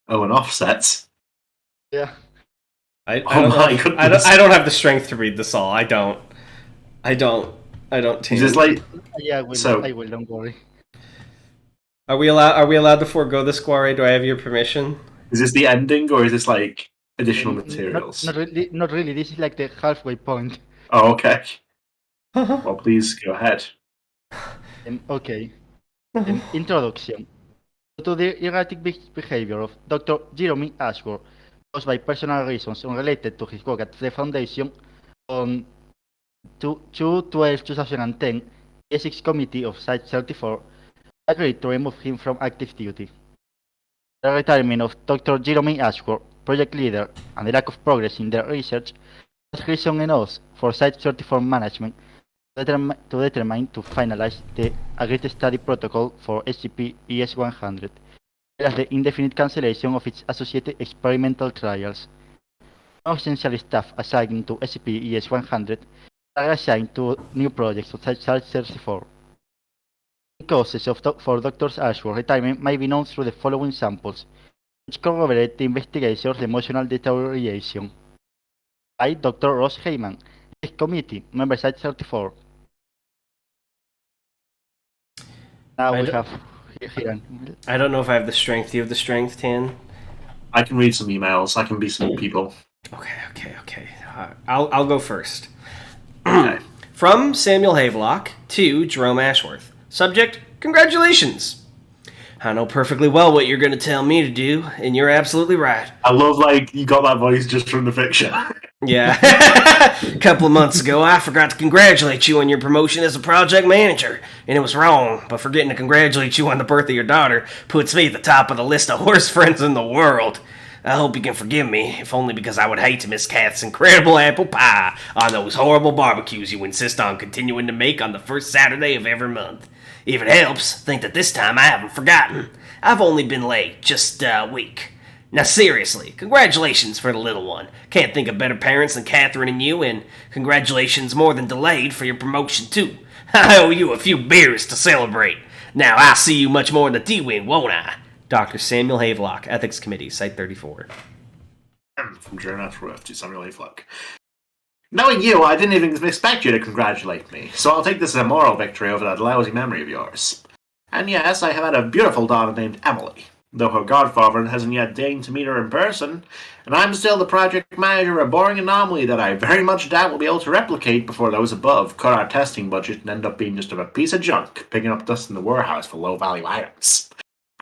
Oh, an offset. Yeah. I don't have the strength to read this all. I don't. Is this like... Yeah, I will, don't worry. Are we allowed to forego this, Guaire? Do I have your permission? Is this the ending, or is this like additional materials? Not really. This is like the halfway point. Oh, okay. Well, please go ahead. Okay. Introduction. Due to the erratic behavior of Dr. Jeremy Ashworth, caused by personal reasons unrelated to his work at the Foundation, on 2/12/2010, the Ethics Committee of Site-34 agreed to remove him from active duty. The retirement of Dr. Jeremy Ashworth, project leader, and the lack of progress in their research was reason enough for Site-34 management to determine to finalize the agreed study protocol for SCP-ES-100, as the indefinite cancellation of its associated experimental trials. No essential staff assigned to SCP-ES-100 are assigned to new projects of Site-34. The causes for Dr. Ashworth's retirement may be known through the following samples, which corroborate the investigation's emotional deterioration. By Dr. Ross Heyman, Ethics Committee, member Site-34. Now we have here. I don't know if I have the strength. Do you have the strength, Tan? I can read some emails. I can be some people. Okay. I'll go first. Okay. From Samuel Havelock to Jerome Ashworth. Subject, congratulations! I know perfectly well what you're going to tell me to do, and you're absolutely right. I love, like, you got that voice just from the fiction. Yeah. A couple of months ago, I forgot to congratulate you on your promotion as a project manager, and it was wrong, but forgetting to congratulate you on the birth of your daughter puts me at the top of the list of worst friends in the world. I hope you can forgive me, if only because I would hate to miss Kath's incredible apple pie on those horrible barbecues you insist on continuing to make on the first Saturday of every month. If it helps, think that this time I haven't forgotten. I've only been late, just a week. Now seriously, congratulations for the little one. Can't think of better parents than Catherine and you, and congratulations more than delayed for your promotion too. I owe you a few beers to celebrate. Now I'll see you much more in the D-Wing, won't I? Dr. Samuel Havelock, Ethics Committee, Site 34. From Journal to Samuel Havelock. Knowing you, I didn't even expect you to congratulate me, so I'll take this as a moral victory over that lousy memory of yours. And yes, I have had a beautiful daughter named Emily, though her godfather hasn't yet deigned to meet her in person, and I'm still the project manager of a boring anomaly that I very much doubt will be able to replicate before those above cut our testing budget and end up being just a piece of junk, picking up dust in the warehouse for low-value items.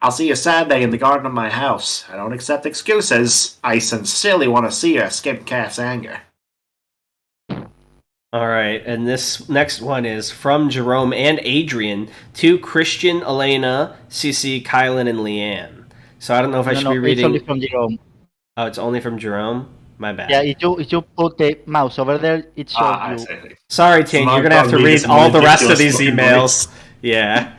I'll see you Saturday in the garden of my house. I don't accept excuses. I sincerely want to see you skip Kath's anger. All right, and this next one is from Jerome and Adrian to Christian, Elena, Cece, Kylan, and Leanne. So I don't know if I should be reading. It's only from Jerome. Oh, it's only from Jerome? My bad. Yeah, if you put the mouse over there, it shows you. Sorry, Ting, you're going to have to read all the rest of these emails. Yeah.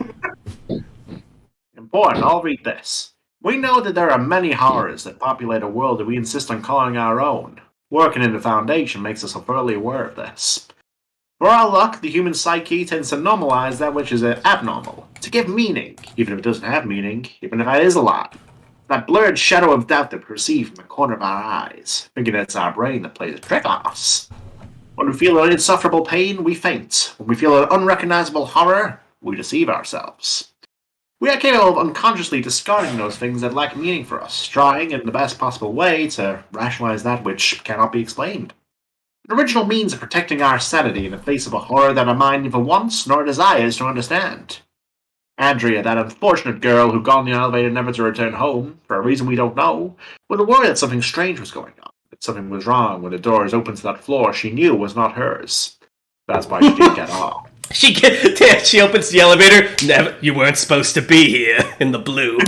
Important, I'll read this. We know that there are many horrors that populate a world that we insist on calling our own. Working in the Foundation makes us thoroughly aware of this. For our luck, the human psyche tends to normalize that which is abnormal, to give meaning, even if it doesn't have meaning, even if it is a lie. That blurred shadow of doubt that we perceive from the corner of our eyes, thinking that it's our brain that plays a trick on us. When we feel an insufferable pain, we faint. When we feel an unrecognizable horror, we deceive ourselves. We are capable of unconsciously discarding those things that lack meaning for us, trying in the best possible way to rationalize that which cannot be explained. An original means of protecting our sanity in the face of a horror that our mind neither wants nor desires to understand. Andrea, that unfortunate girl who got on the elevator never to return home, for a reason we don't know, was worried that something strange was going on, that something was wrong when the doors opened to that floor she knew was not hers. That's why she didn't get off. She opens the elevator. Never, you weren't supposed to be here in the blue.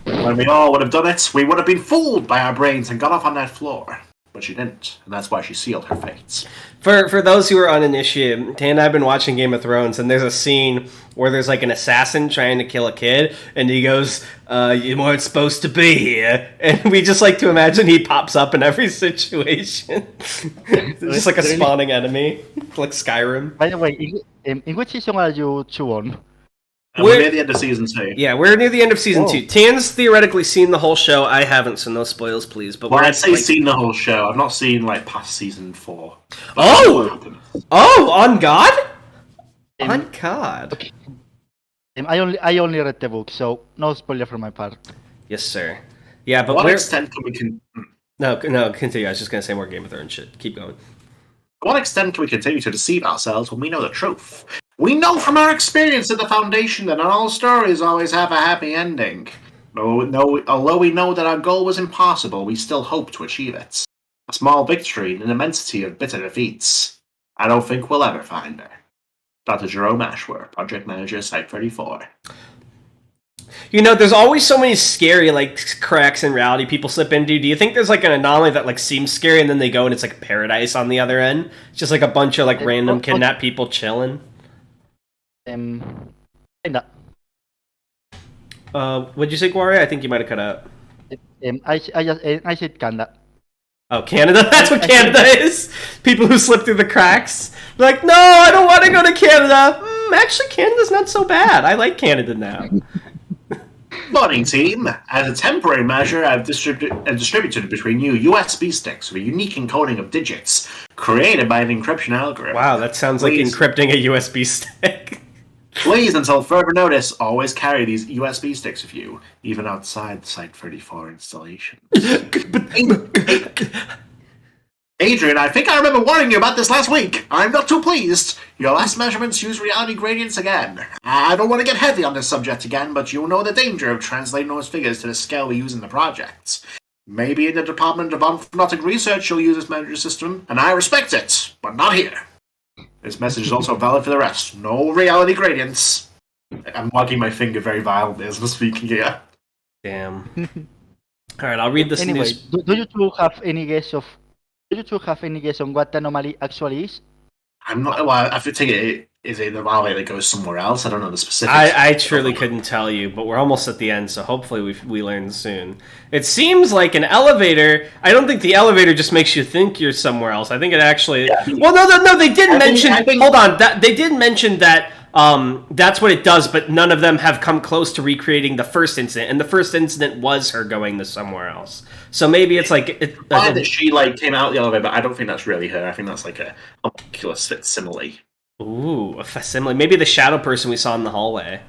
When we all would have done it, we would have been fooled by our brains and got off on that floor. But she didn't, and that's why she sealed her fates. For those who are uninitiated, Dan and I have been watching Game of Thrones, and there's a scene where there's like an assassin trying to kill a kid, and he goes, you weren't supposed to be here. And we just like to imagine he pops up in every situation. Just like a spawning enemy, like Skyrim. By the way, in which season are you two on? We're near the end of Season 2. Yeah, we're near the end of Season 2. Tan's theoretically seen the whole show. I haven't, so no spoils, please. But I'd say seen the whole show. I've not seen, like, past Season 4. Oh! Oh, on God? On God. Okay. I only read the book, so no spoiler from my part. Yes, sir. Yeah, but what extent can we... No, continue. I was just going to say more Game of Thrones shit. Keep going. To what extent can we continue to deceive ourselves when we know the truth? We know from our experience at the Foundation that not all stories always have a happy ending. Although we know that our goal was impossible, we still hope to achieve it. A small victory in an immensity of bitter defeats. I don't think we'll ever find her. Dr. Jerome Ashworth, Project Manager, Site 34. You know, there's always so many scary, like, cracks in reality people slip into. Do you think there's, like, an anomaly that, like, seems scary and then they go and it's, like, paradise on the other end? It's just, like, a bunch of, like, random kidnapped people chilling? Kinda. What'd you say, Guaire? I think you might have cut out. I said Canada. Oh, Canada? That's what Canada is? People who slip through the cracks? They're like, no, I don't want to go to Canada. Actually, Canada's not so bad. I like Canada now. Morning, team. As a temporary measure, I've distributed between you USB sticks with a unique encoding of digits created by an encryption algorithm. Wow, that sounds like encrypting a USB stick. Please, until further notice, always carry these USB sticks with you, even outside the Site 34 installation. Adrian, I think I remember warning you about this last week. I'm not too pleased. Your last measurements use reality gradients again. I don't want to get heavy on this subject again, but you know the danger of translating those figures to the scale we use in the projects. Maybe in the Department of Unphonetic Research you'll use this measure system, and I respect it, but not here. This message is also valid for the rest. No reality gradients. I'm wagging my finger very violently as I'm speaking here. Damn. Alright, I'll read this Anyway, news. do you two have any guess on what the anomaly actually is? I'm not. Well, I have to take it. Is it the anomaly that goes somewhere else? I don't know the specifics. I truly couldn't tell you, but we're almost at the end, so hopefully we learn soon. It seems like an elevator. I don't think the elevator just makes you think you're somewhere else. I think it actually. Yeah. Well, no. They did mention. Hold on. They did mention that. That's what it does, but none of them have come close to recreating the first incident, and the first incident was her going to somewhere else. So maybe it's like that she came out the elevator, but I don't think that's really her. I think that's like a homunculus facsimile. Ooh, a facsimile. Maybe the shadow person we saw in the hallway.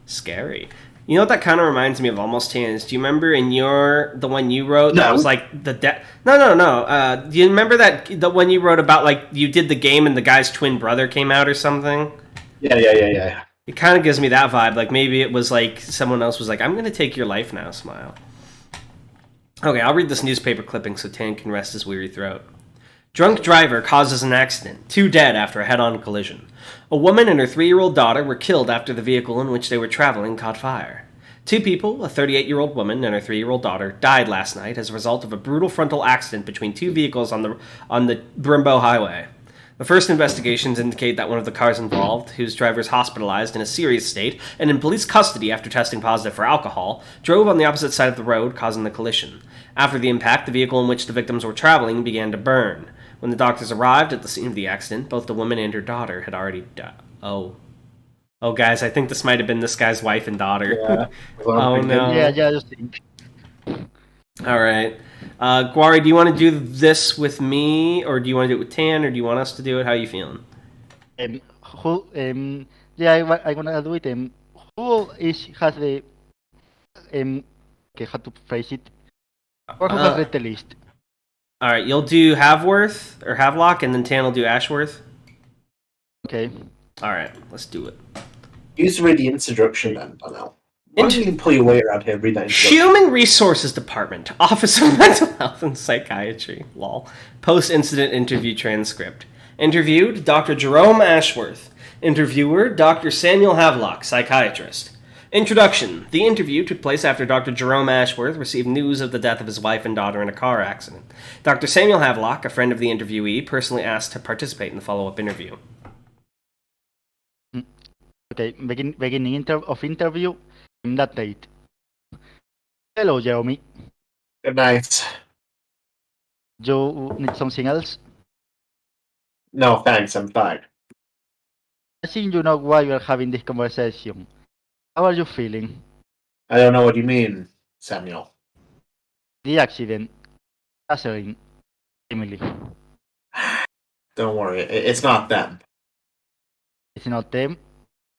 Scary. You know what that kind of reminds me of? Almost Hands. Do you remember in the one you wrote that was like the No. Do you remember the one you wrote about like you did the game and the guy's twin brother came out or something? Yeah. It kind of gives me that vibe. Like maybe it was like someone else was like, "I'm going to take your life now." Smile. Okay, I'll read this newspaper clipping so Tan can rest his weary throat. Drunk driver causes an accident. 2 dead after a head-on collision. A woman and her 3-year-old daughter were killed after the vehicle in which they were traveling caught fire. 2 people, a 38-year-old woman and her 3-year-old daughter, died last night as a result of a brutal frontal accident between 2 vehicles on the Brimbo Highway. The first investigations indicate that one of the cars involved, whose driver is hospitalized in a serious state and in police custody after testing positive for alcohol, drove on the opposite side of the road, causing the collision. After the impact, the vehicle in which the victims were traveling began to burn. When the doctors arrived at the scene of the accident, both the woman and her daughter had already died. Oh, guys, I think this might have been this guy's wife and daughter. Yeah. Oh, no. Yeah, just think. All right. Guaire, do you want to do this with me, or do you want to do it with Tan, or do you want us to do it? How are you feeling? I wanna do it. Who has the okay, how to phrase it? Or who has read the list? All right, you'll do Haveworth or Havelock, and then Tan will do Ashworth. Okay. All right, let's do it. Use read the introduction then, Donnell. Why don't you pull your weight around here and read that introduction? Human Resources Department, Office of Mental Health and Psychiatry, lol. Post-incident interview transcript. Interviewed, Dr. Jerome Ashworth. Interviewer, Dr. Samuel Havelock, psychiatrist. Introduction. The interview took place after Dr. Jerome Ashworth received news of the death of his wife and daughter in a car accident. Dr. Samuel Havelock, a friend of the interviewee, personally asked to participate in the follow-up interview. Okay, beginning of interview in that date. Hello, Jeremy. Good night. You need something else? No, thanks, I'm fine. I think you know why we are having this conversation. How are you feeling? I don't know what you mean, Samuel. The accident. Catherine. Emily. Don't worry, it's not them. It's not them?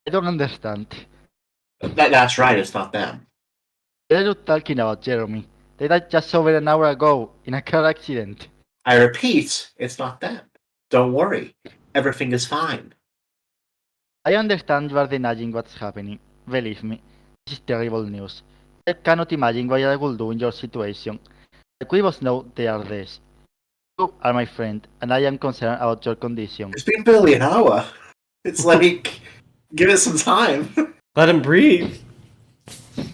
I don't understand. That's right, it's not them. What are you talking about, Jeremy? They died just over an hour ago in a car accident. I repeat, it's not them. Don't worry, everything is fine. I understand you are denying what's happening. Believe me, this is terrible news. I cannot imagine what I would do in your situation. The Quibos know they are dead. You are my friend, and I am concerned about your condition. It's been barely an hour. It's like, give it some time. Let him breathe.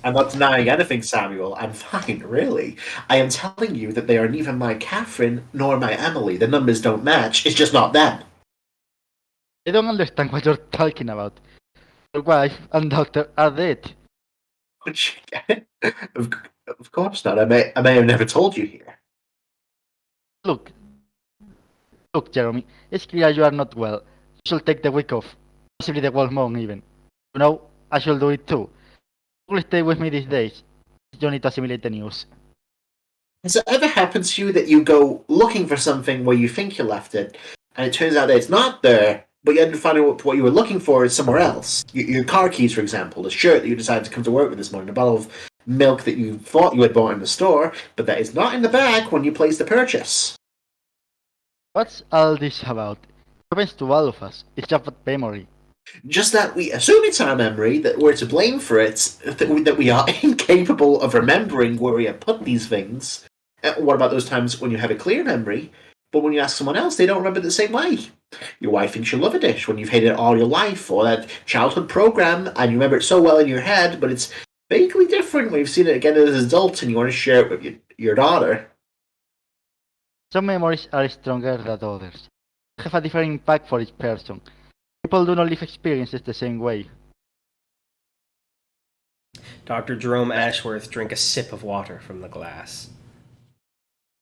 I'm not denying anything, Samuel. I'm fine, really. I am telling you that they are neither my Catherine nor my Emily. The numbers don't match. It's just not them. I don't understand what you're talking about. Your wife and daughter are dead. Don't you get it? Of course not. I may have never told you here. Look, Jeremy, it's clear you are not well. You should take the week off. Possibly the whole month even. You know, I should do it too. You will stay with me these days. You need to assimilate the news. Has it ever happened to you that you go looking for something where you think you left it, and it turns out that it's not there, but you end up finding what you were looking for is somewhere else? Your car keys, for example, the shirt that you decided to come to work with this morning, a bottle of milk that you thought you had bought in the store, but that is not in the bag when you place the purchase. What's all this about? It happens to all of us. It's just memory. Just that we assume it's our memory, that we're to blame for it, that we are incapable of remembering where we have put these things. What about those times when you have a clear memory, but when you ask someone else, they don't remember it the same way? Your wife thinks you love a dish when you've hated it all your life, or that childhood program, and you remember it so well in your head, but it's vaguely different when you've seen it again as an adult and you want to share it with your daughter. Some memories are stronger than others. They have a different impact for each person. People do not live experiences the same way. Dr. Jerome Ashworth drank a sip of water from the glass.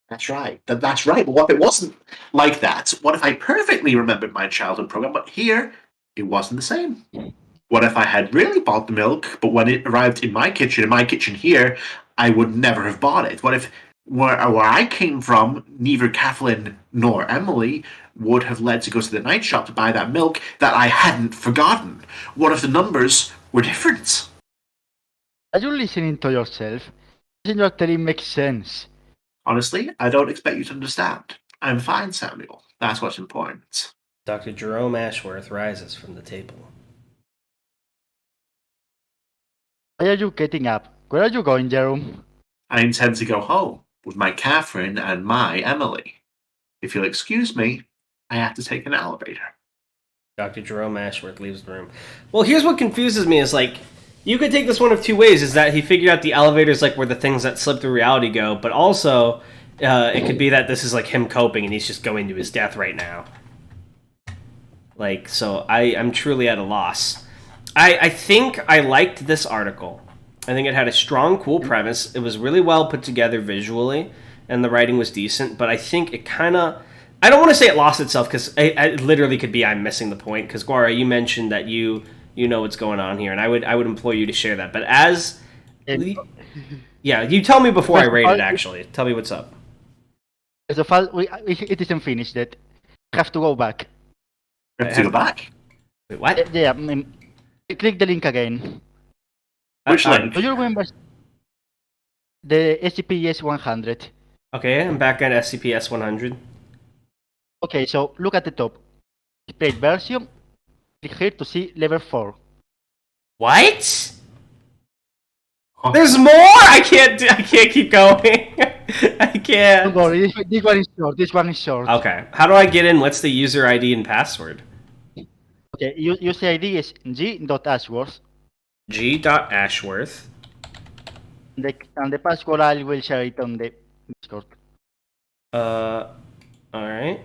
That's right. That's right. But what if it wasn't like that? What if I perfectly remembered my childhood program, but here it wasn't the same? What if I had really bought the milk, but when it arrived in my kitchen here, I would never have bought it? What if where I came from, neither Kathleen nor Emily would have led to go to the night shop to buy that milk that I hadn't forgotten? What if the numbers were different? Are you listening to yourself? Everything you're telling makes sense. Honestly, I don't expect you to understand. I'm fine, Samuel. That's what's important. Dr. Jerome Ashworth rises from the table. Why are you getting up? Where are you going, Jerome? I intend to go home with my Catherine and my Emily. If you'll excuse me, I have to take an elevator. Dr. Jerome Ashworth leaves the room. Well, here's what confuses me is, like, you could take this one of two ways, is that he figured out the elevators, like, where the things that slip through reality go, but also it could be that this is, like, him coping and he's just going to his death right now. Like, so I'm truly at a loss. I think I liked this article. I think it had a strong, cool premise. It was really well put together visually, and the writing was decent, but I think it kind of... I don't want to say it lost itself, because it literally could be I'm missing the point, because, Guaire, you mentioned that you know what's going on here, and I would implore you to share that. But as... Yeah, you tell me before I rate it, actually. Tell me what's up. First of all, it isn't finished yet. We have to go back. You have to go back? Wait, what? Yeah, click the link again. Which link? Do you remember the SCP 100? Okay, I'm back on SCP 100. Okay, so look at the top. Display version. Click here to see level 4. What? There's more? I can't keep going. I can't. Don't worry, this one is short. Okay, how do I get in? What's the user ID and password? Okay, user ID is g.ashworth. G.Ashworth. And the password I will share it on the Discord. Alright.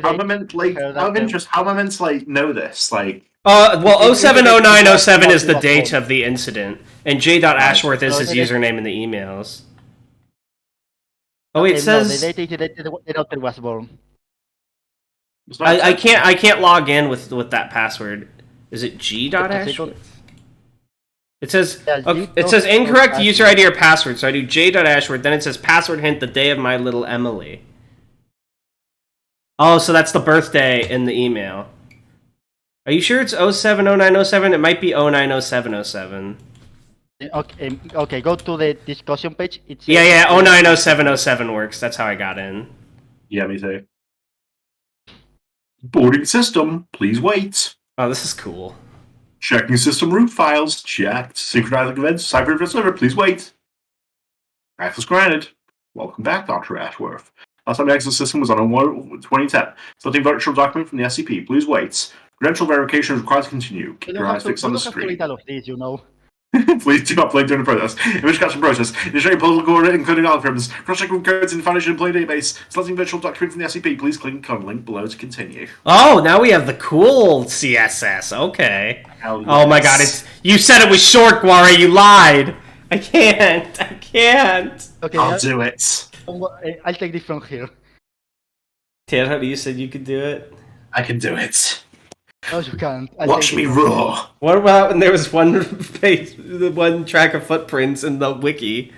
How am I meant, like, out of interest, how am I meant to, like, know this? Like... well, 070907 is the date of the incident, and J.Ashworth is his username in the emails. Oh, wait, it says... No, the date is the daughter was born. I can't log in with that password. Is it G.Ashworth? It says it says incorrect user ID or password, so I do J.Ashworth, then it says password hint the day of my little Emily. Oh, so that's the birthday in the email. Are you sure it's 070907? It might be 090707. Okay, go to the discussion page. Yeah, 090707 works. That's how I got in. Yeah, me too. Boarding system, please wait. Oh, this is cool. Checking system root files, checked. Synchronizing events, cipher delivered, please wait. Access granted. Welcome back, Dr. Ashworth. Last time the access system was on 2010. Selecting virtual document from the SCP, please wait. Credential verification is required to continue. Keep your eyes fixed on the screen. All of this, you know. Please do not play during the process. Image capture process. Initiate political coordinate including algorithms. Cross-check codes in the Foundation employee database. Selecting virtual document from the SCP. Please click on the link below to continue. Oh, now we have the cool CSS. Okay. Hell yes. Oh my god, you said it was short, Guaire. You lied. I can't. Okay, I'll do it. I'll take this from here. Tanner, you said you could do it? I can do it. No, you can't. Watch me roar. What about when there was one track of footprints in the wiki?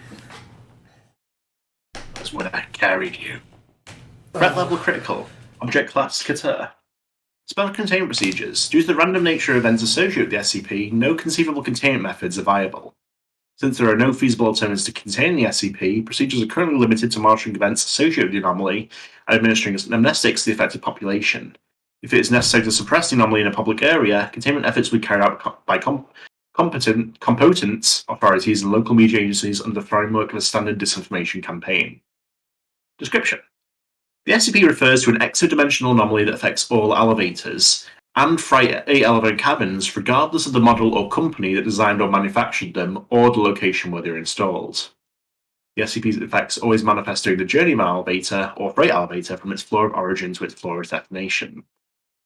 That's when I carried you. Threat level critical. Object class Cater. Spell containment procedures. Due to the random nature of events associated with the SCP, no conceivable containment methods are viable. Since there are no feasible alternatives to contain the SCP, procedures are currently limited to monitoring events associated with the anomaly and administering amnestics to the affected population. If it is necessary to suppress the anomaly in a public area, containment efforts will be carried out by competent authorities and local media agencies under the framework of a standard disinformation campaign. Description. The SCP refers to an exodimensional anomaly that affects all elevators and freight elevator cabins, regardless of the model or company that designed or manufactured them or the location where they're installed. The SCP's effects always manifest during the journey of an elevator or freight elevator from its floor of origin to its floor of destination.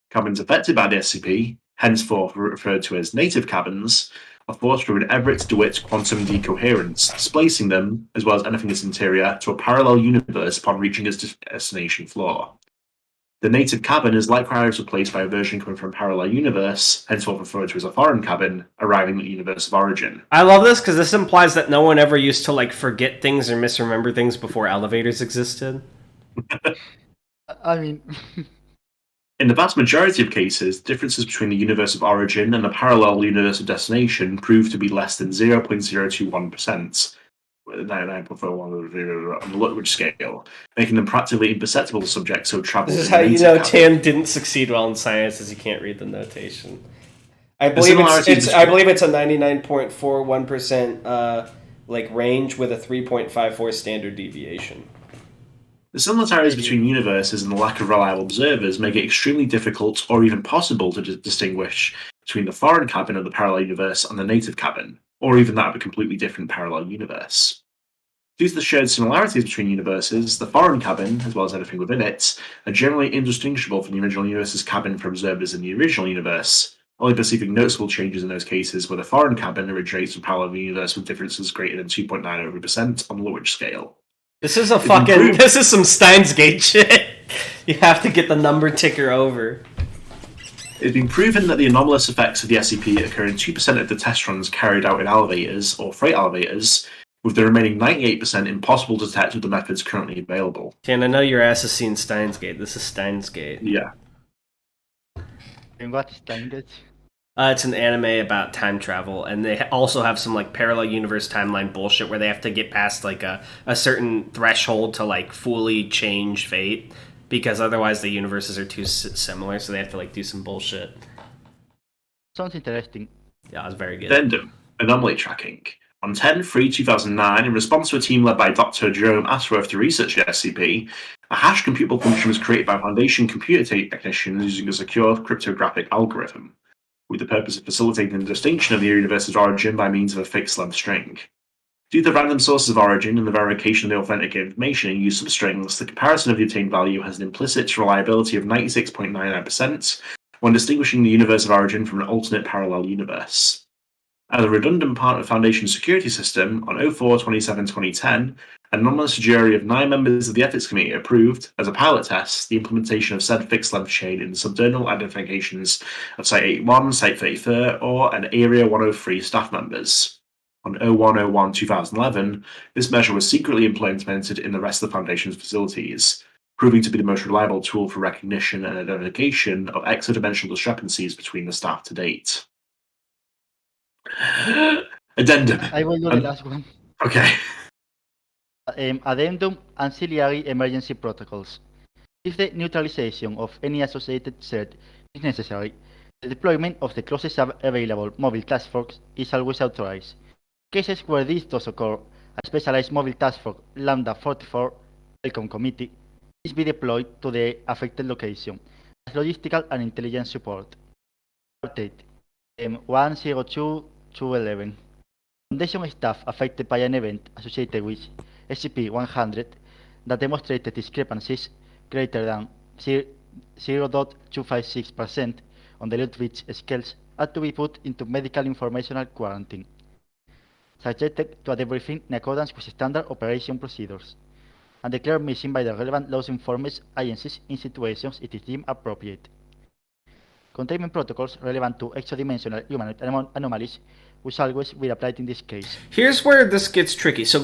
Cabins affected by the SCP, henceforth referred to as native cabins, are forced through an Everett-DeWitt quantum decoherence, displacing them, as well as anything in its interior, to a parallel universe upon reaching its destination floor. The native cabin is likewise replaced by a version coming from a parallel universe, henceforth referred to as a foreign cabin, arriving at the universe of origin. I love this because this implies that no one ever used to like forget things or misremember things before elevators existed. I mean... In the vast majority of cases, differences between the universe of origin and the parallel universe of destination prove to be less than 0.021%, 99.41 on the Lutwidge scale, making them practically imperceptible to subjects who travel. This is how you know Tim didn't succeed well in science, as he can't read the notation. I believe it's a 99.41% like range with a 3.54 standard deviation. The similarities between universes and the lack of reliable observers make it extremely difficult or even possible to distinguish between the foreign cabin of the parallel universe and the native cabin, or even that of a completely different parallel universe. Due to the shared similarities between universes, the foreign cabin, as well as anything within it, are generally indistinguishable from the original universe's cabin for observers in the original universe, only perceiving noticeable changes in those cases where the foreign cabin originates from parallel universe with differences greater than 2.9% on the Lutwidge scale. This is this is some Steins Gate shit. You have to get the number ticker over. It's been proven that the anomalous effects of the SCP occur in 2% of the test runs carried out in elevators or freight elevators, with the remaining 98% impossible to detect with the methods currently available. Dan, I know your ass has seen Steins Gate. This is Steins Gate. Yeah. And what is Steins Gate? It's an anime about time travel, and they also have some like parallel universe timeline bullshit where they have to get past like a certain threshold to like fully change fate, because otherwise the universes are too similar, so they have to like do some bullshit. Sounds interesting. Yeah, it's very good. Addendum, Anomaly Tracking. On 10/3/2009, in response to a team led by Dr. Jerome Ashworth to research the SCP, a hash computable function was created by Foundation computer technicians using a secure cryptographic algorithm, with the purpose of facilitating the distinction of the universe's origin by means of a fixed-length string. Due to the random sources of origin and the verification of the authentic information in use of strings, the comparison of the obtained value has an implicit reliability of 96.99% when distinguishing the universe of origin from an alternate parallel universe. As a redundant part of the Foundation's security system, on 04/27/2010, an anonymous jury of 9 members of the Ethics Committee approved, as a pilot test, the implementation of said fixed-length chain in the subdermal identifications of Site-81, Site-34, and Area 103 staff members. On 01/01/2011, this measure was secretly implemented in the rest of the Foundation's facilities, proving to be the most reliable tool for recognition and identification of exodimensional discrepancies between the staff to date. Addendum. I will do the last one. Okay. Addendum, Ancillary Emergency Protocols. If the neutralization of any associated threat is necessary, the deployment of the closest available mobile task force is always authorized. In cases where this does occur, a specialized mobile task force, Lambda 44, Welcome Committee, is be deployed to the affected location as logistical and intelligence support. Update 102/211. Foundation staff affected by an event associated with SCP-100 that demonstrated discrepancies greater than 0.256% on the Lutwidge scales are to be put into medical informational quarantine, subjected to a debriefing in accordance with standard operation procedures, and declared missing by the relevant law enforcement agencies in situations it is deemed appropriate. Containment protocols relevant to exodimensional humanoid anomalies which always be applied in this case. Here's where this gets tricky. So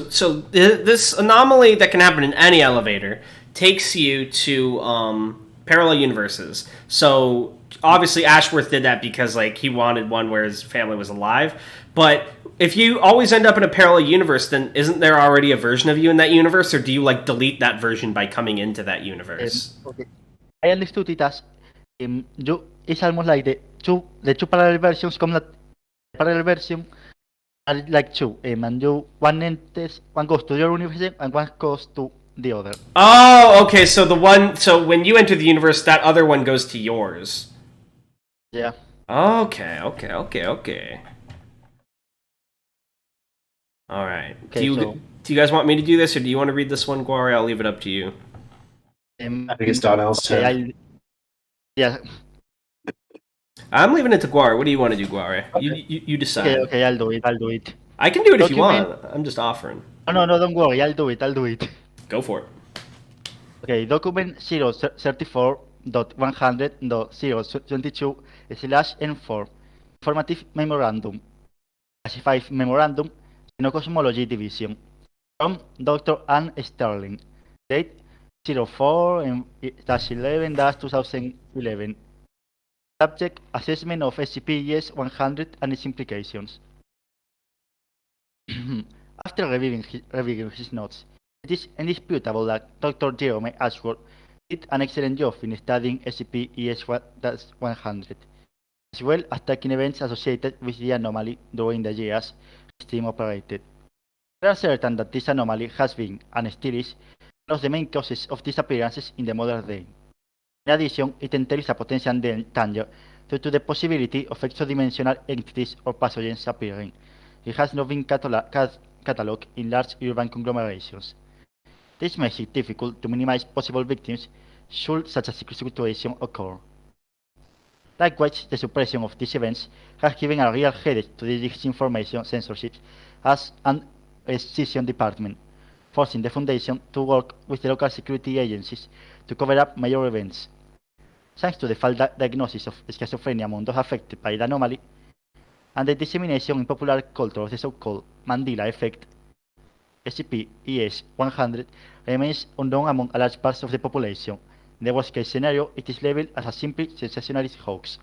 this anomaly that can happen in any elevator takes you to parallel universes. So obviously Ashworth did that because like he wanted one where his family was alive. But if you always end up in a parallel universe, then isn't there already a version of you in that universe, or do you like delete that version by coming into that universe? Okay. I understood it as it's almost like the two parallel versions come that parallel version are like two, and one goes to your universe and one goes to the other. Oh, okay. So when you enter the universe, that other one goes to yours. Yeah. Okay. All right. Okay, do you guys want me to do this, or do you want to read this one, Guaire? I'll leave it up to you. I think it's Darnell's turn. Yeah. I'm leaving it to Guaire. What do you want to do, Guaire? You decide. Okay, I'll do it. I can do it if you want. I'm just offering. No, don't worry. I'll do it. Go for it. Okay, document 034.100.022/N4 Informative Memorandum. Classified Memorandum, Xenocosmology Division. From Dr. Anne Sterling. Date 04-11-2011. Subject: Assessment of SCP-100 and its implications. After reviewing his notes, it is indisputable that Dr. Jerome Ashworth did an excellent job in studying SCP-100, as well as tracking events associated with the anomaly during the years his team operated. We are certain that this anomaly has been, and still is, one of the main causes of disappearances in the modern day. In addition, it entails a potential danger due to the possibility of extra-dimensional entities or pathogens appearing. It has not been catalogued in large urban conglomerations. This makes it difficult to minimize possible victims should such a situation occur. Likewise, the suppression of these events has given a real headache to the disinformation censorship as an decision department, forcing the Foundation to work with the local security agencies to cover up major events. Thanks to the false diagnosis of schizophrenia among those affected by the anomaly, and the dissemination in popular culture of the so-called Mandela effect, SCP-100 remains unknown among a large part of the population. In the worst-case scenario, it is labeled as a simply sensationalist hoax.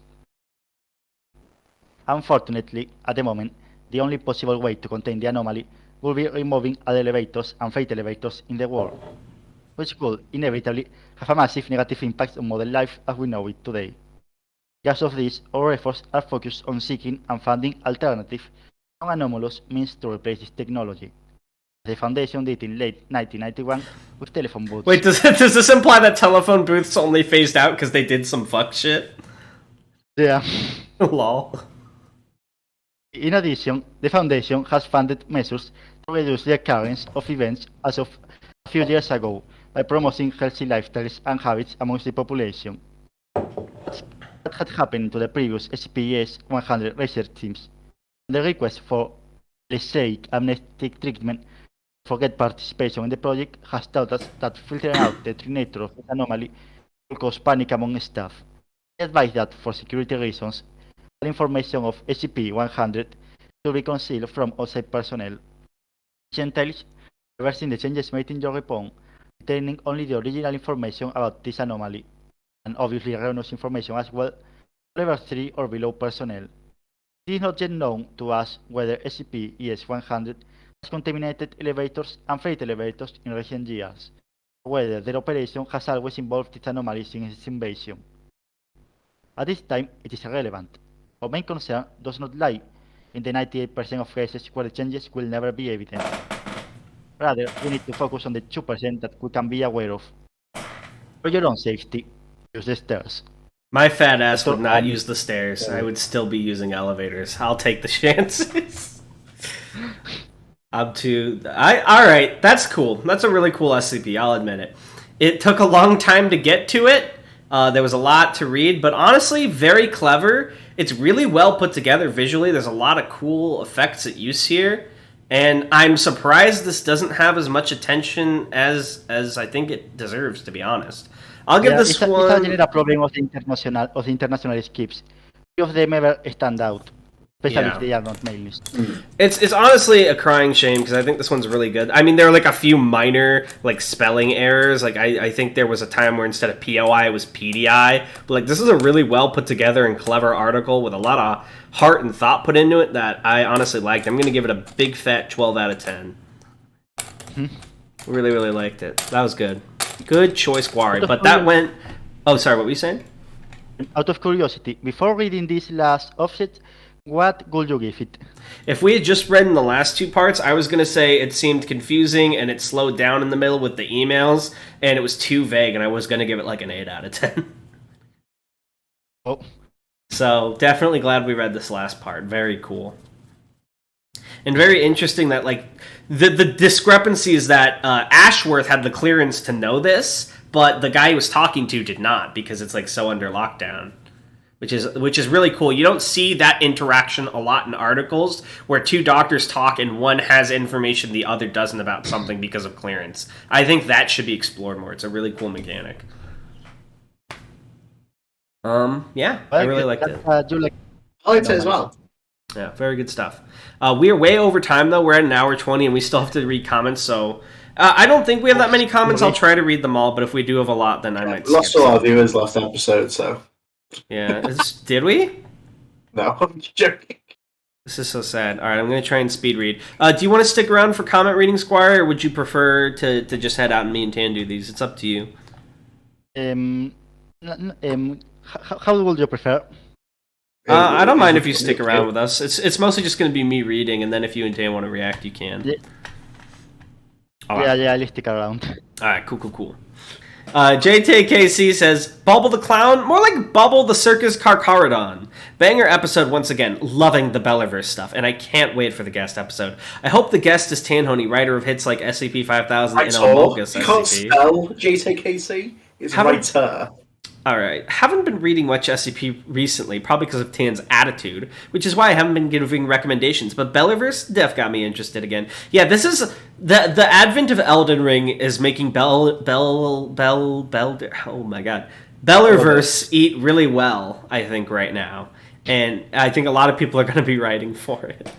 Unfortunately, at the moment, the only possible way to contain the anomaly will be removing all elevators and freight elevators in the world, which could inevitably have a massive negative impact on modern life as we know it today. Because of this, our efforts are focused on seeking and funding alternative, non-anomalous means to replace this technology. The Foundation did in late 1991 with telephone booths. Wait, does this imply that telephone booths only phased out because they did some fuck shit? Yeah. Lol. In addition, the Foundation has funded measures to reduce the occurrence of events as of a few years ago by promoting healthy lifestyles and habits amongst the population. That had happened to the previous SCP-100 research teams. The request for, let's say, amnestic treatment for forget participation in the project has taught us that filtering out the true nature of the anomaly will cause panic among staff. I advise that, for security reasons, all information of SCP-100 should be concealed from outside personnel. This entails reversing the changes made in your report, retaining only the original information about this anomaly, and obviously erroneous information as well, for level 3 or below personnel. It is not yet known to us whether SCP-100 has contaminated elevators and freight elevators in recent years, or whether their operation has always involved this anomaly since its invasion. At this time, it is irrelevant. Our main concern does not lie in the 98% of cases where the changes will never be evident. Rather, we need to focus on the 2% that we can be aware of. For your own safety, use the stairs. My fat ass would not use the stairs. I would still be using elevators. I'll take the chances. Alright, that's cool. That's a really cool SCP, I'll admit it. It took a long time to get to it. There was a lot to read, but honestly, very clever. It's really well put together visually. There's a lot of cool effects at use here. And I'm surprised this doesn't have as much attention as I think it deserves, to be honest. I'll give this one... It's a problem of the international skips. Few of them ever stand out. especially if they are not male-list. It's honestly a crying shame because I think this one's really good. I mean, there are like a few minor like spelling errors. Like I think there was a time where instead of POI it was PDI. But like this is a really well put together and clever article with a lot of heart and thought put into it that I honestly liked. I'm gonna give it a big fat 12 out of 10. Really, really liked it. That was good. Good choice, Guaire. But that went. Oh, sorry. What were you saying? Out of curiosity, before reading this last offset, what would you give it? If we had just read in the last two parts, I was going to say it seemed confusing and it slowed down in the middle with the emails, and it was too vague, and I was going to give it like an 8 out of 10. Oh. So, definitely glad we read this last part. Very cool. And very interesting that, like, the discrepancy is that Ashworth had the clearance to know this, but the guy he was talking to did not, because it's, like, so under lockdown. Which is really cool. You don't see that interaction a lot in articles where two doctors talk and one has information the other doesn't about something because of clearance. I think that should be explored more. It's a really cool mechanic. Yeah, I really liked it. I liked it as well. Yeah, very good stuff. We are way over time, though. We're at an hour 20, and we still have to read comments, so... I don't think we have that many comments. I'll try to read them all, but if we do have a lot, then I might skip lost a lot of viewers last episode, so... Yeah, did we? No, I'm joking. This is so sad. All right, I'm going to try and speed read. Do you want to stick around for comment reading, Guaire, or would you prefer to just head out and me and Tan do these? It's up to you. How would you prefer? I don't mind if you stick around with us. It's mostly just going to be me reading, and then if you and Tan want to react, you can. Yeah, I'll stick around. All right, cool. JTKC says, Bubble the Clown? More like Bubble the Circus Carcharodon. Banger episode once again. Loving the Bellaverse stuff, and I can't wait for the guest episode. I hope the guest is Tanhoney, writer of hits like SCP-5000 and Elmogus SCP. You can't spell JTKC. It's writer. Alright, haven't been reading much SCP recently, probably because of Tan's attitude, which is why I haven't been giving recommendations, but Bellaverse Def got me interested again. Yeah, this is... The advent of Elden Ring is making oh my god. Bellaverse eat really well, I think, right now. And I think a lot of people are going to be writing for it.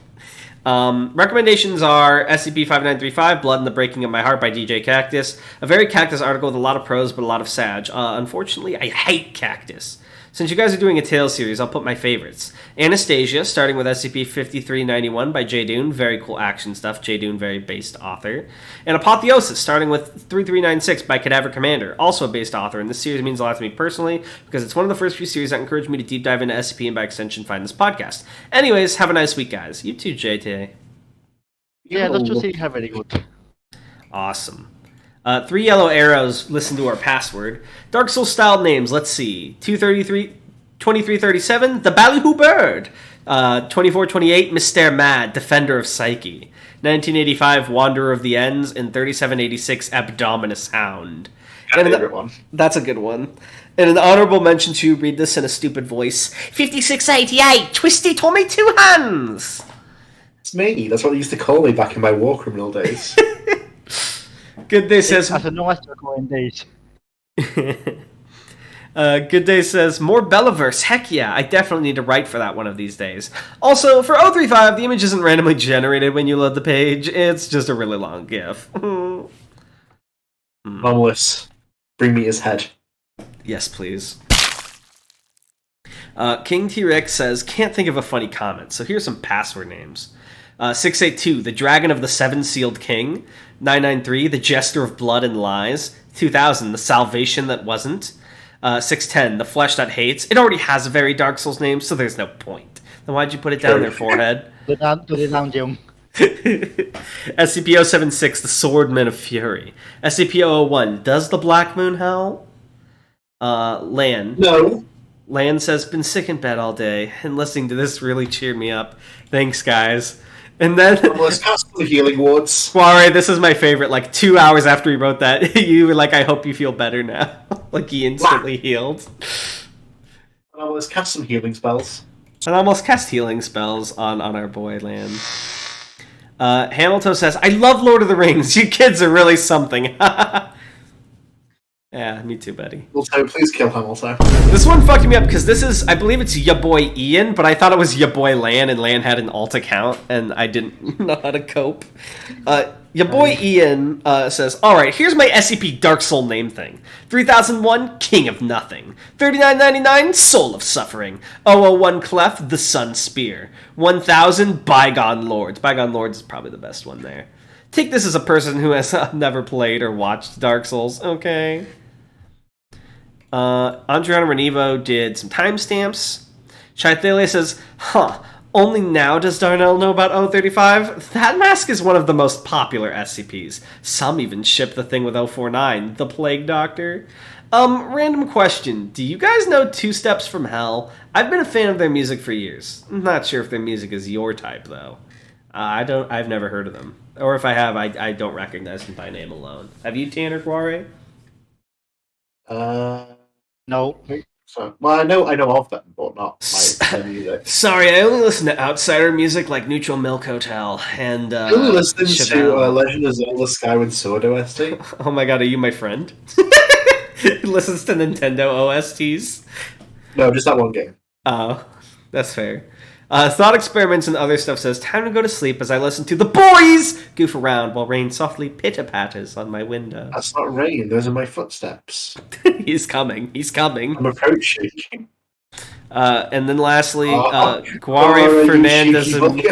Recommendations are SCP-5935, Blood and the Breaking of My Heart by DJ Cactus. A very Cactus article with a lot of prose but a lot of sag. Unfortunately, I hate Cactus. Since you guys are doing a Tales series, I'll put my favorites. Anastasia, starting with SCP-5391 by J. Dune. Very cool action stuff. J. Dune, very based author. And Apotheosis, starting with 3396 by Cadaver Commander. Also a based author. And this series means a lot to me personally, because it's one of the first few series that encouraged me to deep dive into SCP and by extension find this podcast. Anyways, have a nice week, guys. You too, JT. Yeah, those two series are very good. Awesome. 3 yellow arrows, listen to our password. Dark Souls styled names, let's see. 2337, The Ballyhoo Bird. 2428, Mr. Mad, Defender of Psyche. 1985, Wanderer of the Ends. And 3786, Abdominus Hound. That's a good one. And an honorable mention to read this in a stupid voice. 5688, Twisty Tommy Two Hands. It's me. That's what they used to call me back in my war criminal days. Good Day says... As a no days. Good Day says, more Bellaverse. Heck yeah, I definitely need to write for that one of these days. Also, for 035, the image isn't randomly generated when you load the page. It's just a really long GIF. Anomalous, bring me his head. Yes, please. King T-Rex says, can't think of a funny comment, so here's some password names. 682, The Dragon of the Seven Sealed King. 993, The Jester of Blood and Lies. 2000, The Salvation That Wasn't. 610, The Flesh That Hates. It already has a very Dark Souls name, so there's no point. Then why'd you put it down their forehead? To the dungeon. SCP-076, The Swordman of Fury. SCP-001, Does the Black Moon Howl? Lan. No. Lan says, been sick in bed all day, and listening to this really cheered me up. Thanks, guys. And then... Let's cast the healing wards. Guaire, this is my favorite. Like, 2 hours after he wrote that, you were like, I hope you feel better now. Like, he instantly healed. Well, let's cast some healing spells. And almost cast healing spells on our boy, Lan. Hamiltoe says, I love Lord of the Rings. You kids are really something. Yeah, me too, buddy. Also, please kill Hamiltoe. This one fucked me up because this is, I believe it's ya boy Ian, but I thought it was ya boy Lan, and Lan had an alt account, and I didn't know how to cope. Ya boy Ian says, "Alright, here's my SCP Dark Soul name thing. 3001, King of Nothing. 3999, Soul of Suffering. 001 Clef, the Sun Spear. 1000, Bygone Lords." Bygone Lords is probably the best one there. Take this as a person who has never played or watched Dark Souls. Okay. Andriano Renivo did some timestamps. Chaithalia says, only now does Darnell know about 035? That mask is one of the most popular SCPs. Some even ship the thing with 049, the Plague Doctor. Random question. Do you guys know Two Steps from Hell? I've been a fan of their music for years. I'm not sure if their music is your type, though. I've never heard of them. Or if I have, I don't recognize them by name alone. Have you, Tanner Guaire? No. So, well, I know of them, but not my music. Sorry, I only listen to outsider music like Neutral Milk Hotel and I only listen to Chevelle. Legend of Zelda Skyward Sword OST. Oh my god, are you my friend? He listens to Nintendo OSTs? No, just that one game. Oh, that's fair. Thought Experiments and other stuff says, time to go to sleep as I listen to the boys goof around while rain softly pitter-patters on my window. That's not rain, those are my footsteps. He's coming. I'm approaching. And then lastly, Guaire Fernandez and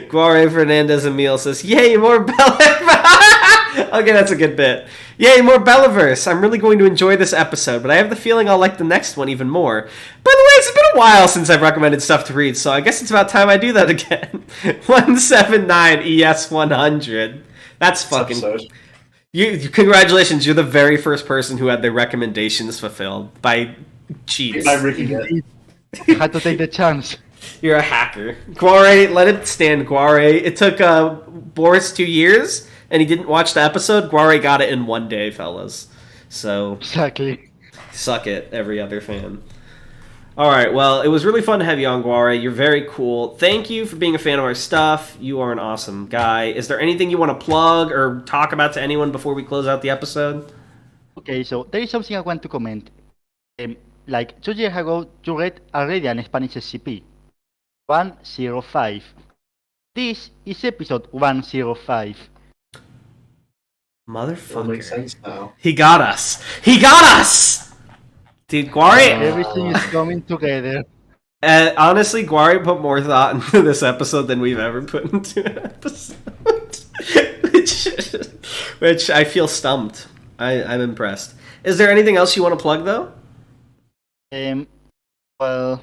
Guaire Fernandez Emil says, "Yay, more Bellaverse!" Okay, that's a good bit. Yay, more Bellaverse! I'm really going to enjoy this episode, but I have the feeling I'll like the next one even more. By the way, it's been a while since I've recommended stuff to read, so I guess it's about time I do that again. 179 ES100. That's fucking... Congratulations, you're the very first person who had their recommendations fulfilled by cheats. I'm rigging it. I had to take the chance. You're a hacker. Guaire, let it stand, Guaire. It took Boris 2 years, and he didn't watch the episode. Guaire got it in one day, fellas. So, Exactly. suck it, every other fan. Alright, well, it was really fun to have you on, Guaire. You're very cool. Thank you for being a fan of our stuff. You are an awesome guy. Is there anything you want to plug or talk about to anyone before we close out the episode? Okay, so there is something I want to comment. Like 2 years ago, you read already an Spanish SCP. 105. This is episode 105. Motherfucker. That makes sense now. He got us! He got us! Dude, Guaire... Everything is coming together. Honestly, Guaire put more thought into this episode than we've ever put into an episode. which I feel stumped. I'm impressed. Is there anything else you want to plug, though? Well,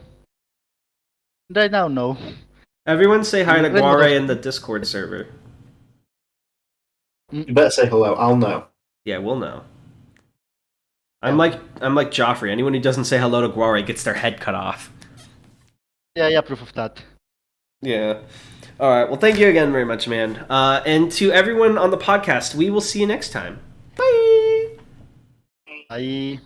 right now, no. Everyone say hi to Guaire in the Discord server. You better say hello, I'll know. Yeah, we'll know. I'm like Joffrey. Anyone who doesn't say hello to Guaire gets their head cut off. Yeah, proof of that. Yeah. All right. Well, thank you again very much, man. And to everyone on the podcast, we will see you next time. Bye. Bye.